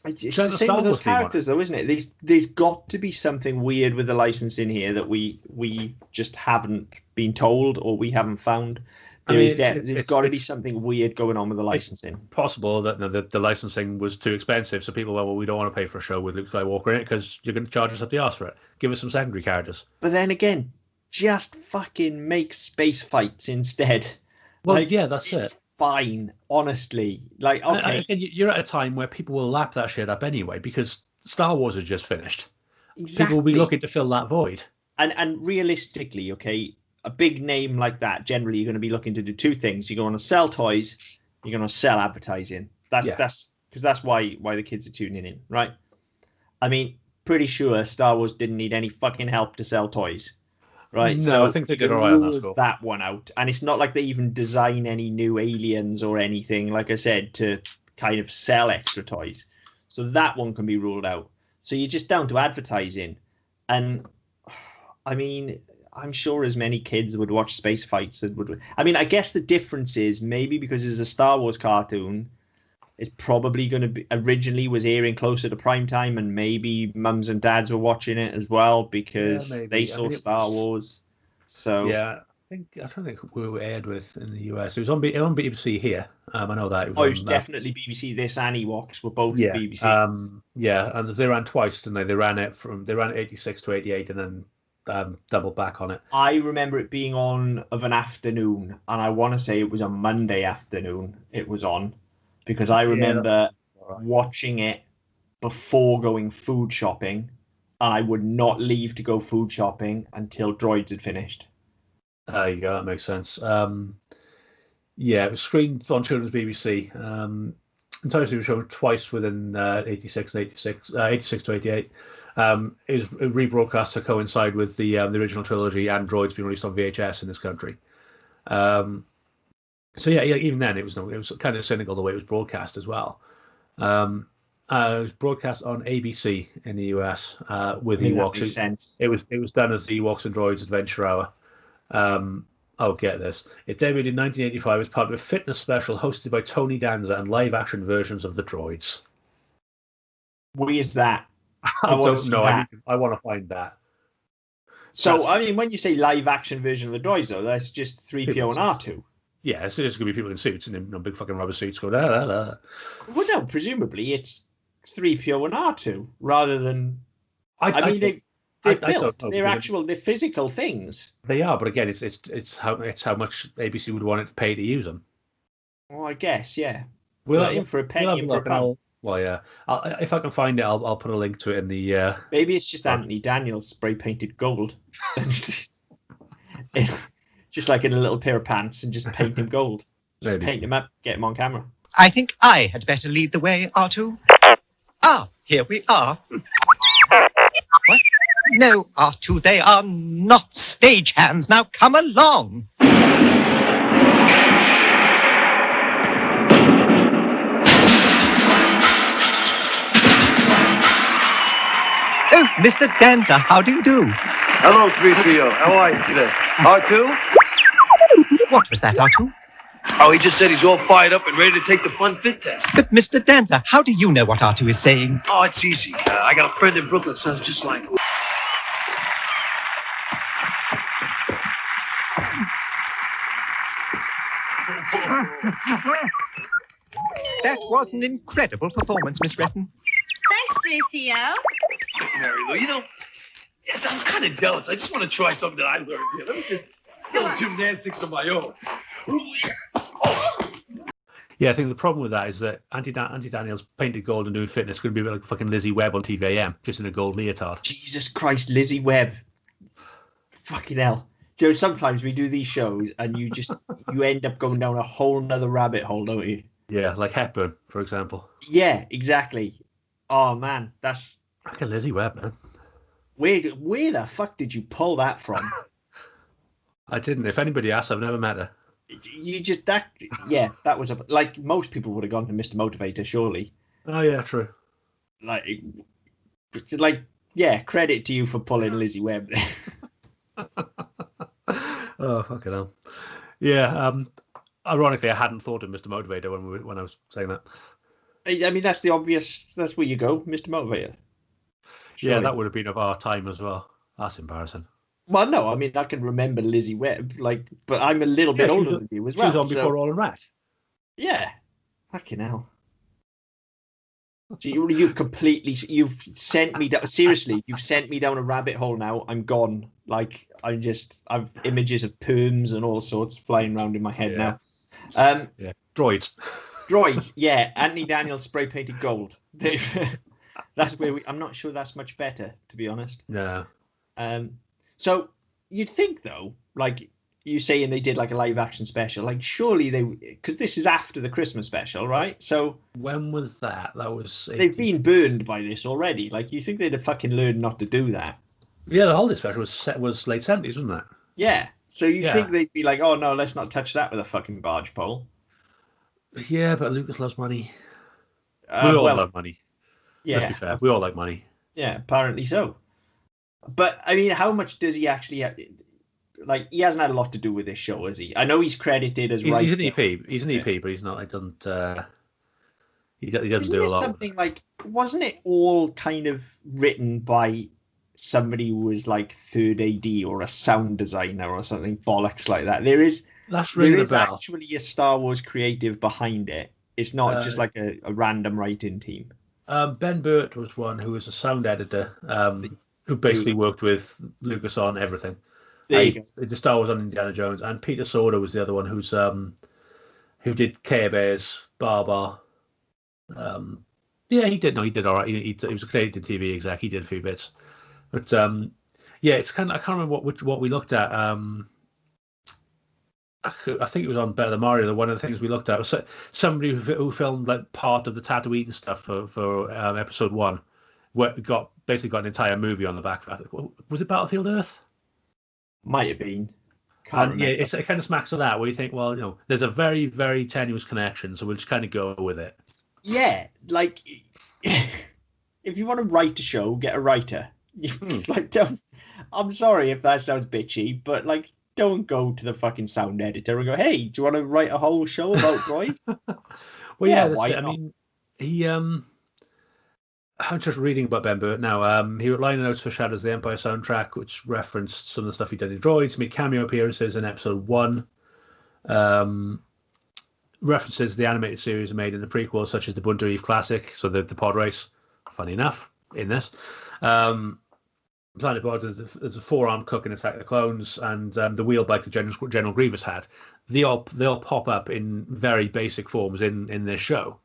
It's the same with those characters, though, isn't it? There's got to be something weird with the licensing here that we just haven't been told or we haven't found. There's got to be something weird going on with the licensing. It's possible that the licensing was too expensive, so people went, well, we don't want to pay for a show with Luke Skywalker in it because you're going to charge us up the arse for it. Give us some secondary characters. But then again, just fucking make space fights instead. Well, yeah, that's it. Fine, honestly. Like, okay. And you're at a time where people will lap that shit up anyway because Star Wars has just finished. Exactly. People will be looking to fill that void. And realistically, okay, a big name like that, generally, you're going to be looking to do two things. You're going to sell toys, you're going to sell advertising. That's because that's why the kids are tuning in, right? I mean, pretty sure Star Wars didn't need any fucking help to sell toys. Right, no, so I think they did all right on that score. That one out, and it's not like they even design any new aliens or anything. Like I said, to kind of sell extra toys, so that one can be ruled out. So you're just down to advertising, and I mean, I'm sure as many kids would watch space fights as would. I mean, I guess the difference is maybe because it's a Star Wars cartoon, it's probably going to be originally was airing closer to prime time, and maybe mums and dads were watching it as well because they saw Star Wars. So yeah, I'm trying to think who it aired with in the US. It was on BBC here. I know that. It was definitely BBC. This and Ewoks were both BBC. Yeah, and they ran twice, didn't they? They ran 86 to 88, and then doubled back on it. I remember it being on of an afternoon, and I want to say it was a Monday afternoon. It was on. Because I remember watching it before going food shopping, and I would not leave to go food shopping until Droids had finished. There you go, that makes sense. Yeah, it was screened on Children's BBC. Entirely it was shown twice within 86 to 88. It was rebroadcast to coincide with the original trilogy and Droids being released on VHS in this country. So yeah, even then it was kind of cynical the way it was broadcast as well. It was broadcast on ABC in the US with Ewoks. That makes sense. It was done as the Ewoks and Droids Adventure Hour. Get this. It debuted in 1985 as part of a fitness special hosted by Tony Danza and live-action versions of the Droids. What is that? I don't know. I want to find that. So, I mean, when you say live-action version of the Droids, though, that's just 3PO and R2. Yeah, it's just going to be people in suits and in big fucking rubber suits going, da, da, da. Well, no, presumably it's 3PO and R2 rather than... I mean, they're built. They're physical things. They are, but again, it's how much ABC would want it to pay to use them. Well, I guess, yeah. We'll in for a penny and for a pound. Well, yeah. If I can find it, I'll put a link to it in the... Maybe it's just Anthony Daniels spray-painted gold. Just like in a little pair of pants and just paint him gold. Just paint him up, get him on camera. I think I had better lead the way, R2. Ah, here we are. What? No, R2, they are not stagehands. Now come along. Oh, Mr. Danza, how do you do? Hello, 3PO. How are you today? R2? What was that, R2? Oh, he just said he's all fired up and ready to take the fun fit test. But, Mr. Danza, how do you know what R2 is saying? Oh, it's easy. I got a friend in Brooklyn that sounds just like him. That was an incredible performance, Miss Retton. Thanks, 3PO. Mary Lou, yes, I was kind of jealous. I just want to try something that I learned here. Let me just little gymnastics of my own. Yeah, I think the problem with that is that Auntie Daniel's painted gold and doing fitness could be like fucking Lizzie Webb on TVAM, just in a gold leotard. Jesus Christ, Lizzie Webb. Fucking hell. So sometimes we do these shows and you end up going down a whole nother rabbit hole, don't you? Yeah, like Hepburn, for example. Yeah, exactly. Oh man, that's Fucking Lizzie Webb, man. where the fuck did you pull that from? I didn't. If anybody asks, I've never met her. You just that was like most people would have gone to Mr. Motivator, surely. Oh yeah, true. Like credit to you for pulling Lizzie Webb. Oh fucking hell. Yeah. Ironically, I hadn't thought of Mr. Motivator when I was saying that. I mean, that's the obvious. That's where you go, Mr. Motivator. Surely. Yeah, that would have been of our time as well. That's embarrassing. Well, no, I mean, I can remember Lizzie Webb, but I'm a little bit older than you as well. She was on before All in Rat. Yeah. Fucking hell. You've sent me down, seriously, you've sent me down a rabbit hole now. I'm gone. Like, I've images of perms and all sorts flying around in my head now. Yeah. Droids. Droids, yeah. Anthony Daniels spray painted gold. That's where I'm not sure that's much better, to be honest. No. So you'd think though, like you saying they did like a live action special, like surely because this is after the Christmas special, right? So when was that? That was 80... They've been burned by this already. Like you think they'd have fucking learned not to do that? Yeah, the holiday special was late 70s, wasn't it? Yeah. So you think they'd be like, oh no, let's not touch that with a fucking barge pole. Yeah, but Lucas loves money. We all love money. Yeah. Let's be fair. We all like money. Yeah, apparently so. But I mean, how much does he actually have? Like, he hasn't had a lot to do with this show, has he? I know he's credited as writer. He's an EP. He's an EP, but he's not. He doesn't. He doesn't do a lot. Something like, wasn't it all kind of written by somebody who was like third AD or a sound designer or something bollocks like that? There is actually a Star Wars creative behind it. It's not just like a random writing team. Ben Burt was one who was a sound editor. Who basically worked with Lucas on everything. The Star Wars on Indiana Jones, and Peter Sordo was the other one who did Care Bears, Bar. Yeah, he did all right. He was a creative TV exec. He did a few bits, but yeah, it's kind of, I can't remember what we looked at. I think it was on Better Than Mario. One of the things we looked at was somebody who filmed like part of the Tatooine stuff for episode 1. Basically got an entire movie on the back. I think, was it Battlefield Earth? Might have been. It kind of smacks of that, where you think, well, there's a very, very tenuous connection, so we'll just kind of go with it. Yeah, like if you want to write a show, get a writer. Like, don't. I'm sorry if that sounds bitchy, but like, don't go to the fucking sound editor and go, "Hey, do you want to write a whole show about Droids?" Well, yeah, why not? I mean, he. I'm just reading about Ben Burt now. He wrote liner notes for Shadows of the Empire soundtrack, which referenced some of the stuff he did in Droids. He made cameo appearances in episode 1. References the animated series made in the prequel, such as the Bunter Eve Classic, so the pod race. Funny enough, in this. Planet Pod, there's a 4-armed cook in Attack of the Clones, and the wheel bike that General Grievous had. They all pop up in very basic forms in this show.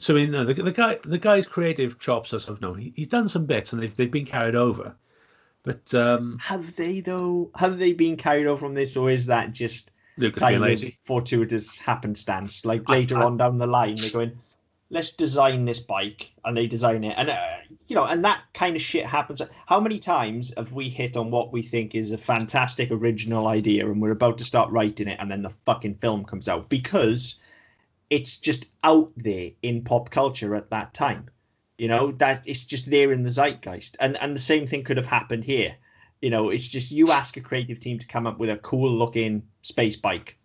So I mean, the guy's creative chops are sort of, no, he's done some bits and they've been carried over. But have they though? Have they been carried over from this, or is that just Lucas kind being lazy? Fortuitous happenstance? Like later on down the line, they're going, let's design this bike, and they design it, and and that kind of shit happens. How many times have we hit on what we think is a fantastic original idea, and we're about to start writing it, and then the fucking film comes out because it's just out there in pop culture at that time, that it's just there in the zeitgeist, and the same thing could have happened here. It's just, you ask a creative team to come up with a cool looking space bike,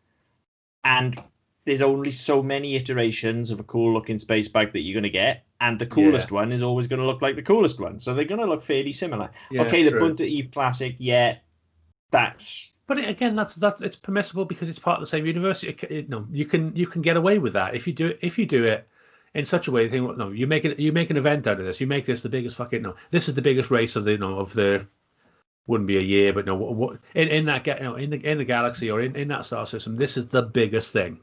and there's only so many iterations of a cool looking space bike that you're going to get, and the coolest one is always going to look like the coolest one, so they're going to look fairly similar. The Bunter Eve Classic, that's. But again, that's it's permissible because it's part of the same universe. You can get away with that if you do it in such a way. You make an event out of this. You make this the biggest this is the biggest race of the wouldn't be a year, but what in the galaxy or in that star system. This is the biggest thing.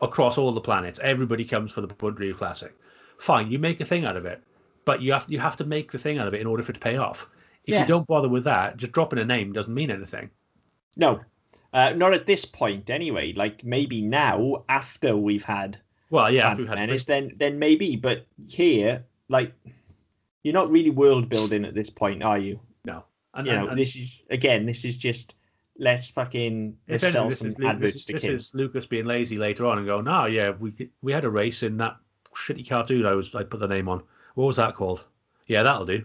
across all the planets, everybody comes for the Budrio Classic. Fine, you make a thing out of it, but you have to make the thing out of it in order for it to pay off. If you don't bother with that, just dropping a name doesn't mean anything. No, not at this point anyway. Like maybe now after we've had after we've had Menace, then maybe. But here, like, you're not really world building at this point, are you? No, and this is just let's sell some adverts to kids. This is Lucas being lazy later on and going, "Oh yeah, we had a race in that shitty cartoon I put the name on. What was that called? Yeah, that'll do.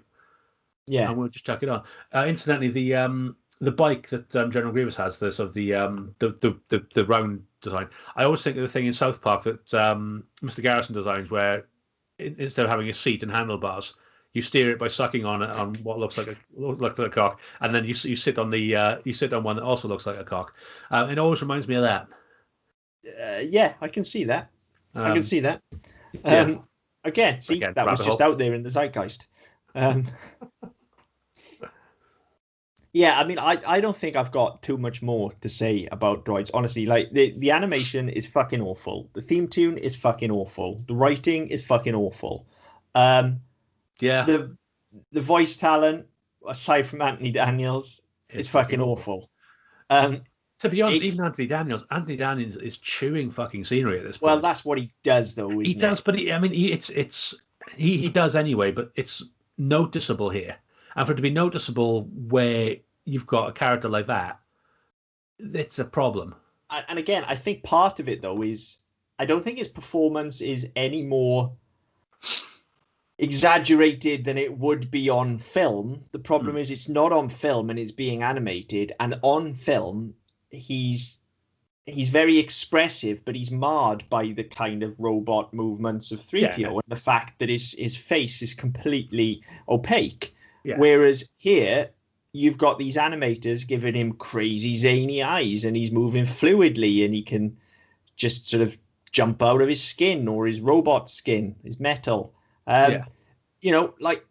Yeah, and we'll just chuck it on." Incidentally, the bike that General Grievous has, the sort of the round design. I always think of the thing in South Park that Mr. Garrison designs, where instead of having a seat and handlebars, you steer it by sucking on what looks like a cock, and then you sit on one that also looks like a cock. It always reminds me of that. Yeah, I can see that. I can see that. Again, that was just out there in the zeitgeist. Yeah, I mean, I don't think I've got too much more to say about Droids. Honestly, like the animation is fucking awful. The theme tune is fucking awful. The writing is fucking awful. The voice talent, aside from Anthony Daniels, is fucking awful. To be honest, even Anthony Daniels is chewing fucking scenery at this point. Well, that's what he does, though. He does, but he does anyway. But it's noticeable here, and for it to be noticeable where you've got a character like that, it's a problem. And again, I think part of it though is I don't think his performance is any more exaggerated than it would be on film. The problem is it's not on film and it's being animated, and on film he's very expressive, but he's marred by the kind of robot movements of 3PO and the fact that his face is completely opaque. Whereas here you've got these animators giving him crazy zany eyes and he's moving fluidly and he can just sort of jump out of his skin or his robot skin, his metal. You know, like,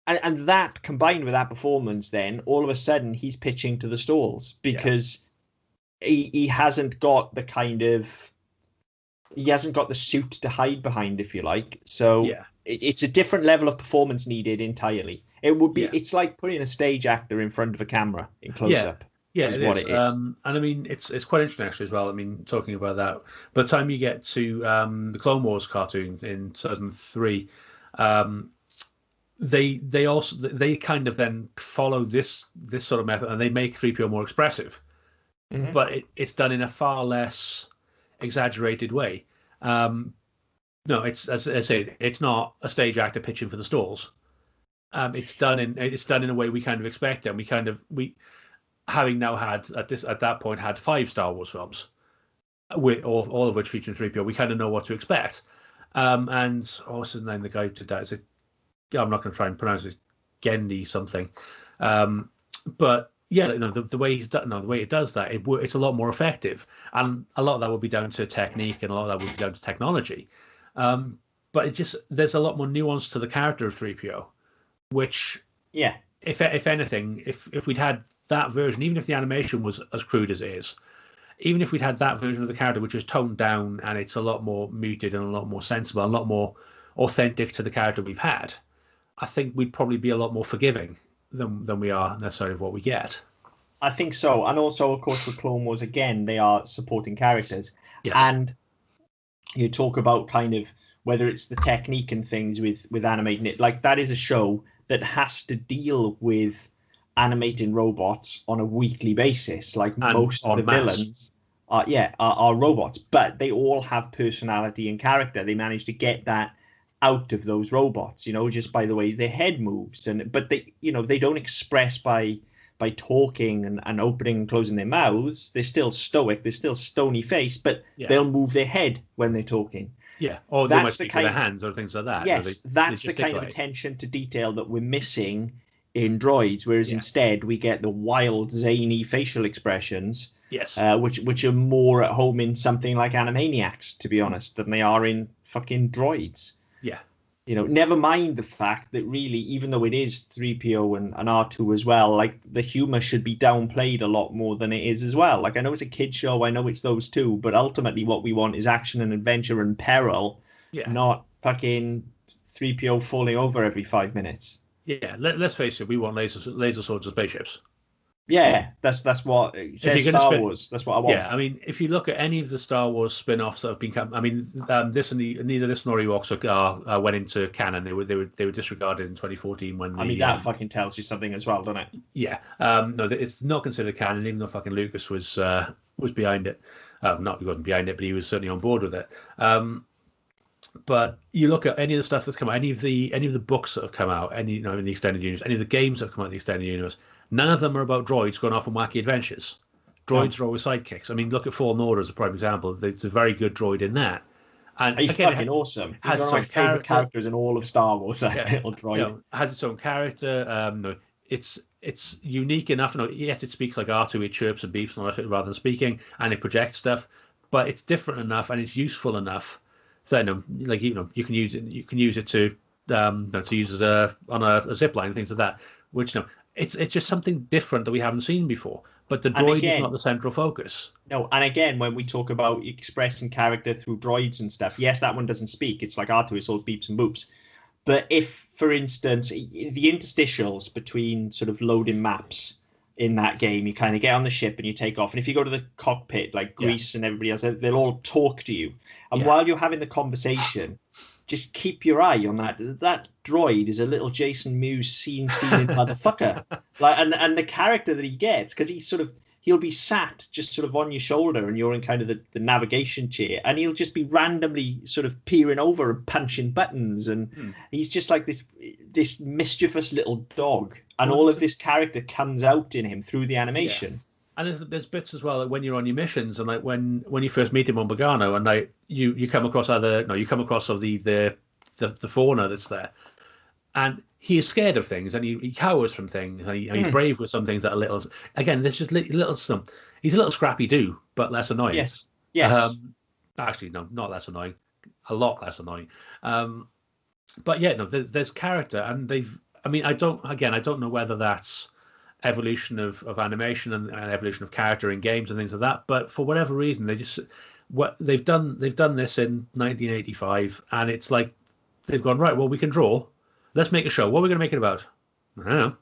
and that combined with that performance, then all of a sudden he's pitching to the stalls because he hasn't got the suit to hide behind, if you like. So it's a different level of performance needed entirely. It would be, it's like putting a stage actor in front of a camera in close up. Yeah, it is. And I mean, it's quite interesting actually as well. I mean, talking about that, by the time you get to the Clone Wars cartoon in 2003, they kind of then follow this sort of method and they make 3PO more expressive, but it's done in a far less exaggerated way. No, it's as I say, it's not a stage actor pitching for the stalls. It's done in a way we kind of expect, and we having now had at that point had 5 Star Wars films, with all of which feature 3PO, we kind of know what to expect. And what's his name? The guy who did that I'm not going to try and pronounce it, Gendy something. But yeah, the way he's done, the way it does that, it's a lot more effective, and a lot of that will be down to technique, and a lot of that will be down to technology. But there's a lot more nuance to the character of 3PO. Which, if anything, if we'd had that version, even if the animation was as crude as it is, even if we'd had that version of the character which is toned down and it's a lot more muted and a lot more sensible, and a lot more authentic to the character we've had, I think we'd probably be a lot more forgiving than we are necessarily of what we get. I think so. And also, of course, with Clone Wars, again, they are supporting characters. Yes. And you talk about kind of whether it's the technique and things with animating it, like that is a show that has to deal with animating robots on a weekly basis. Like most of the villains are robots, but they all have personality and character. They manage to get that out of those robots, just by the way their head moves. But they don't express by talking and opening and closing their mouths. They're still stoic. They're still stony faced, but they'll move their head when they're talking. Yeah, or they might speak with their hands or things like that. Yes, that's the kind of attention to detail that we're missing in Droids, whereas instead we get the wild, zany facial expressions, which are more at home in something like Animaniacs, to be honest, than they are in fucking Droids. Yeah. never mind the fact that really, even though it is 3PO and R2 as well, like the humor should be downplayed a lot more than it is as well. Like I know it's a kid show, I know it's those two, but ultimately what we want is action and adventure and peril, not fucking 3PO falling over every 5 minutes. Yeah, let's face it, we want laser swords and spaceships. Yeah, that's what it says. Star Wars. That's what I want. Yeah, I mean, if you look at any of the Star Wars spin-offs that have been, I mean, neither this nor Ewoks went into canon. They were disregarded in 2014 when. That fucking tells you something as well, doesn't it? Yeah. No, it's not considered canon, even though fucking Lucas was behind it. Not he wasn't behind it, but he was certainly on board with it. But you look at any of the stuff that's come out, any of the books that have come out, in the extended universe, any of the games that have come out in the extended universe. None of them are about droids going off on wacky adventures. Droids are always sidekicks. I mean, look at Fallen Order as a prime example. It's a very good droid in that. And he's fucking awesome. He's one of my favorite characters in all of Star Wars. That little droid has its own character. It's unique enough. Yes, it speaks like R2. It chirps and beeps and all that rather than speaking, and it projects stuff. But it's different enough and it's useful enough that you can use it. You can use it to use as on a zip line and things like that. Which It's just something different that we haven't seen before. But the droid is not the central focus. No, and again, when we talk about expressing character through droids and stuff, yes, that one doesn't speak. It's like R2, it's all beeps and boops. But if, for instance, the interstitials between sort of loading maps in that game, you kind of get on the ship and you take off. And if you go to the cockpit, like Grease and everybody else, they'll all talk to you. And while you're having the conversation, just keep your eye on that. That droid is a little Jason Mewes scene-stealing motherfucker. And the character that he gets, because he'll be sat just sort of on your shoulder and you're in kind of the navigation chair, and he'll just be randomly sort of peering over and punching buttons, and he's just like this mischievous little dog, and all of this character comes out in him through the animation. Yeah. And there's bits as well, like when you're on your missions, and like when you first meet him on Bogano, and like you come across the fauna that's there, and he is scared of things, and he cowers from things, and he's brave with some things that are little. Again, there's just little some. He's a little scrappy do, but less annoying. Yes. Actually, no, not less annoying. A lot less annoying. But yeah, no, there's character, and they've. I mean, I don't know whether that's evolution of animation and evolution of character in games and things like that, but for whatever reason they've done this in 1985, and it's like they've gone, right, well, we can draw, let's make a show. What are we going to make it about? I don't know.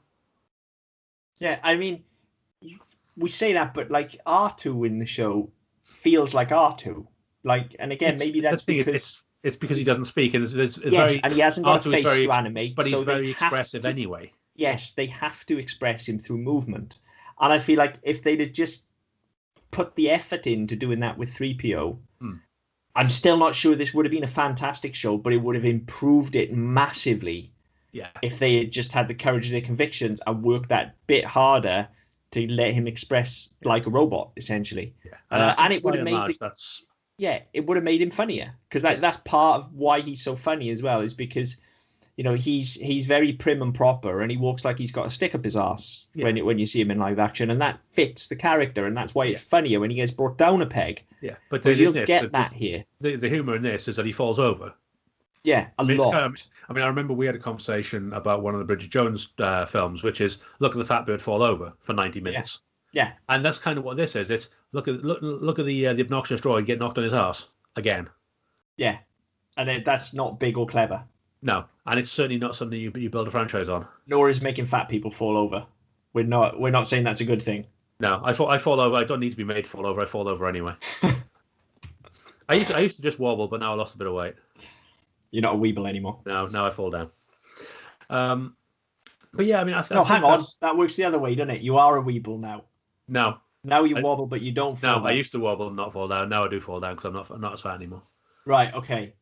Yeah, I mean, we say that, but like R2 in the show feels like R2, like, and again, maybe that's because it's because he doesn't speak, and and he hasn't got a face to animate, but he's very expressive anyway. Yes, they have to express him through movement. And I feel like if they'd have just put the effort into doing that with 3PO, I'm still not sure this would have been a fantastic show, but it would have improved it massively if they had just had the courage of their convictions and worked that bit harder to let him express like a robot, essentially. Yeah. And it would have made it would have made him funnier, because that's part of why he's so funny as well, is because he's very prim and proper, and he walks like he's got a stick up his ass when you see him in live action, and that fits the character, and that's why it's funnier when he gets brought down a peg. Yeah, but you don't get that here. The humor in this is that he falls over. Yeah, a lot. I remember we had a conversation about one of the Bridget Jones films, which is look at the fat bird fall over for 90 minutes. Yeah, and that's kind of what this is. It's look at the obnoxious droid get knocked on his ass again. Yeah, and that's not big or clever. No, and it's certainly not something you build a franchise on. Nor is making fat people fall over. We're not saying that's a good thing. No, I fall over. I don't need to be made to fall over. I fall over anyway. I used to just wobble, but now I lost a bit of weight. You're not a weeble anymore. No, now I fall down. But yeah, I mean, hang on. That works the other way, doesn't it? You are a weeble now. No. Now you wobble, but you don't fall down. I used to wobble and not fall down. Now I do fall down because I'm not as fat anymore. Right. Okay.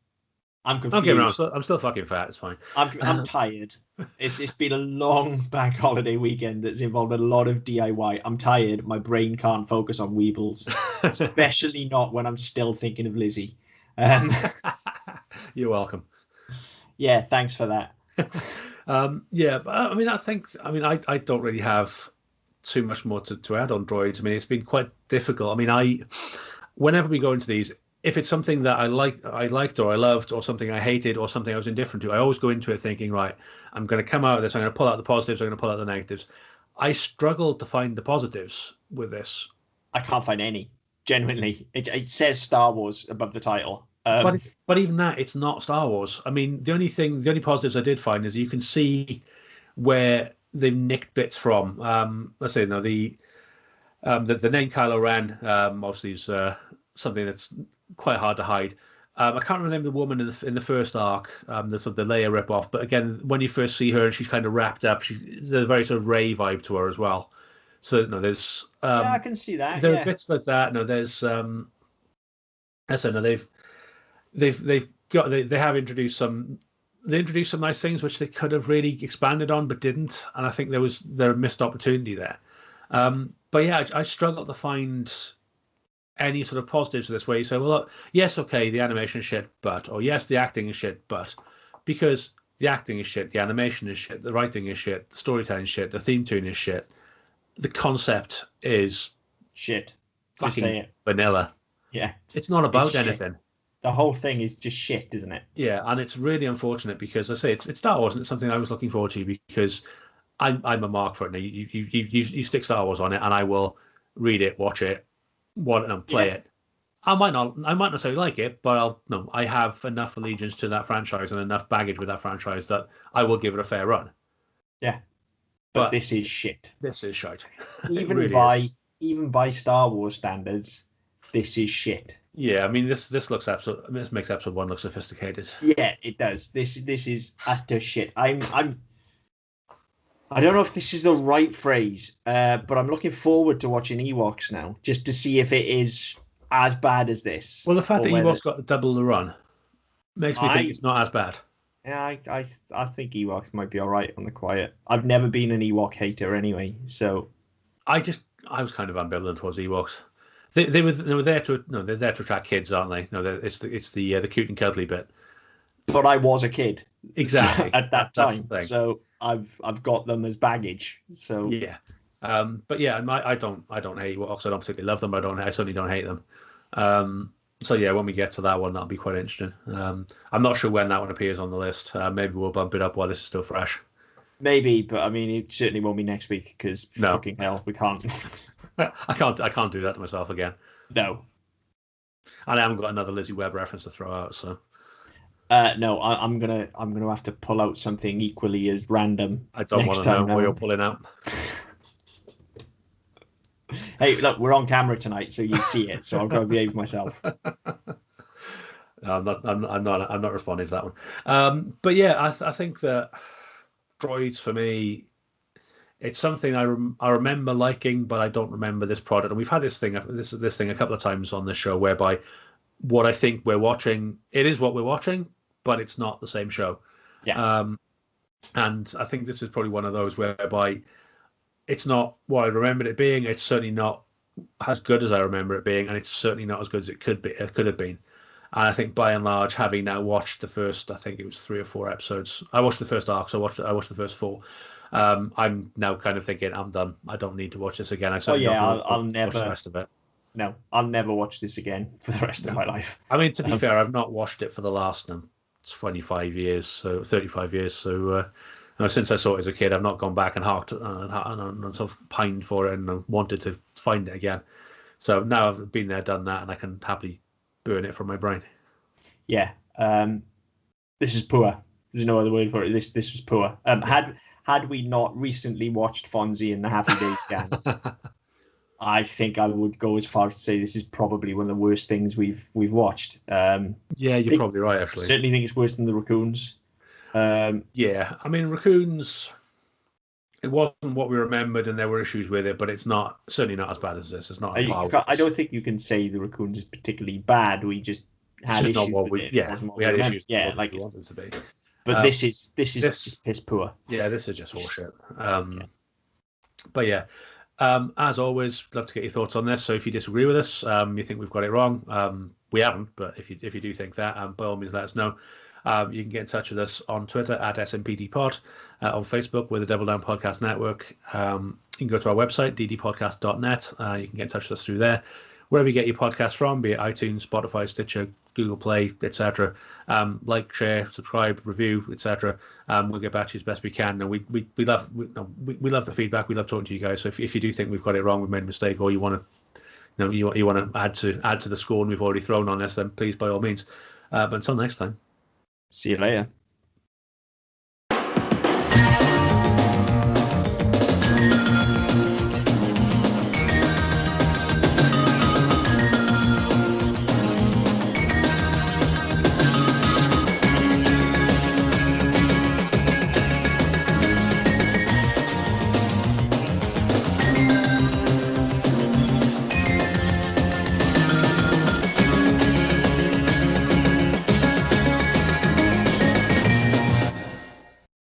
I'm confused. I'm still fucking fat. It's fine. I'm tired. It's been a long bank holiday weekend that's involved a lot of DIY. I'm tired. My brain can't focus on weebles, especially not when I'm still thinking of Lizzie. You're welcome. Yeah, thanks for that. Yeah, but I mean, I don't really have too much more to add on Droids. I mean, it's been quite difficult. I mean, whenever we go into these, if it's something that I liked or I loved, or something I hated, or something I was indifferent to, I always go into it thinking, right, I'm going to come out of this, I'm going to pull out the positives, I'm going to pull out the negatives. I struggled to find the positives with this. I can't find any. Genuinely, it says Star Wars above the title. But even that, it's not Star Wars. I mean, the only positives I did find is you can see where they've nicked bits from. Let's say, the name Kylo Ren obviously is something that's quite hard to hide. I can't remember the woman in the first arc, the sort of the Leia ripoff. But again, when you first see her and she's kind of wrapped up, there's a very sort of Rey vibe to her as well. So there's yeah, I can see that. There are bits like that. No, there's I said, no, they have introduced some. They introduced some nice things which they could have really expanded on, but didn't. And I think there was a missed opportunity there. But yeah, I struggle to find any sort of positives to this, where you say, well, look, yes, okay, the animation is shit, or yes, the acting is shit, but because the acting is shit, the animation is shit, the writing is shit, the storytelling is shit, the theme tune is shit, the concept is shit. Fucking vanilla. Yeah. It's not about anything. The whole thing is just shit, isn't it? Yeah, and it's really unfortunate because I say it's Star Wars, and it's something I was looking forward to because I'm a mark for it. Now you stick Star Wars on it, and I will read it, watch it, and play it. I might not necessarily like it, but I have enough allegiance to that franchise and enough baggage with that franchise that I will give it a fair run. Yeah. But this is shit. This is shite. Even by Star Wars standards, this is shit. Yeah, I mean this makes episode 1 look sophisticated. Yeah, it does. This is utter shit. I don't know if this is the right phrase, but I'm looking forward to watching Ewoks now, just to see if it is as bad as this. Well, the fact that Ewoks got double the run makes me think it's not as bad. Yeah, I think Ewoks might be all right on the quiet. I've never been an Ewok hater anyway, so I was kind of ambivalent towards Ewoks. They're there to attract kids, aren't they? No, it's the cute and cuddly bit. But I was a kid exactly at that time, so I've got them as baggage. So yeah, but yeah, I don't hate Ewoks. I don't particularly love them, but I certainly don't hate them. So yeah, when we get to that one, that'll be quite interesting. I'm not sure when that one appears on the list. Maybe we'll bump it up while this is still fresh. Maybe, but I mean, it certainly won't be next week because fucking hell, we can't. I can't do that to myself again. No. And I haven't got another Lizzie Webb reference to throw out, so. No, I'm gonna have to pull out something equally as random. I don't want to know what you're pulling out. Hey, look, we're on camera tonight, so you see it. So I've got to behave myself. No, I'm not responding to that one. But yeah, I think that Droids for me, it's something I remember liking, but I don't remember this product. And we've had this thing a couple of times on this show, whereby what I think we're watching, it is what we're watching, but it's not the same show. Yeah. And I think this is probably one of those whereby it's not what I remembered it being. It's certainly not as good as I remember it being, and it's certainly not as good as it could have been. And I think by and large, having now watched the first, I think it was 3 or 4 episodes. I watched the first arc, so I watched the first 4. I'm now kind of thinking I'm done. I don't need to watch this again. I'll never watch the rest of it. No, I'll never watch this again for the rest of my life. I mean, to be fair, I've not watched it for the last 25 years, so 35 years. So since I saw it as a kid, I've not gone back and harked and sort of pined for it and wanted to find it again. So now I've been there, done that, and I can happily burn it from my brain. Yeah, this is poor. There's no other word for it. This was poor. Had we not recently watched Fonzie and the Happy Days Gang, I think I would go as far as to say this is probably one of the worst things we've watched. Yeah, you're probably right. Actually, I certainly think it's worse than the Raccoons. Yeah, I mean, Raccoons, it wasn't what we remembered, and there were issues with it, but it's certainly not as bad as this. It's not. I don't think you can say the Raccoons is particularly bad. We just had issues with it. Yeah, we had issues. Yeah, like we wanted to be. But this is just piss poor. Yeah, this is just horseshit. But yeah, as always, love to get your thoughts on this. So if you disagree with us, you think we've got it wrong, we haven't. But if you do think that, by all means, let us know. You can get in touch with us on Twitter at SMPDpod, on Facebook with the Double Down Podcast Network. You can go to our website, ddpodcast.net. You can get in touch with us through there. wherever you get your podcasts from, be it iTunes, Spotify, Stitcher, Google Play, etc. Like, share, subscribe, review, etc. We'll get back to you as best we can. And we love the feedback. We love talking to you guys. So if you do think we've got it wrong, we've made a mistake, or you want to you want to add to the scorn we've already thrown on us, then please by all means. But until next time. See you later.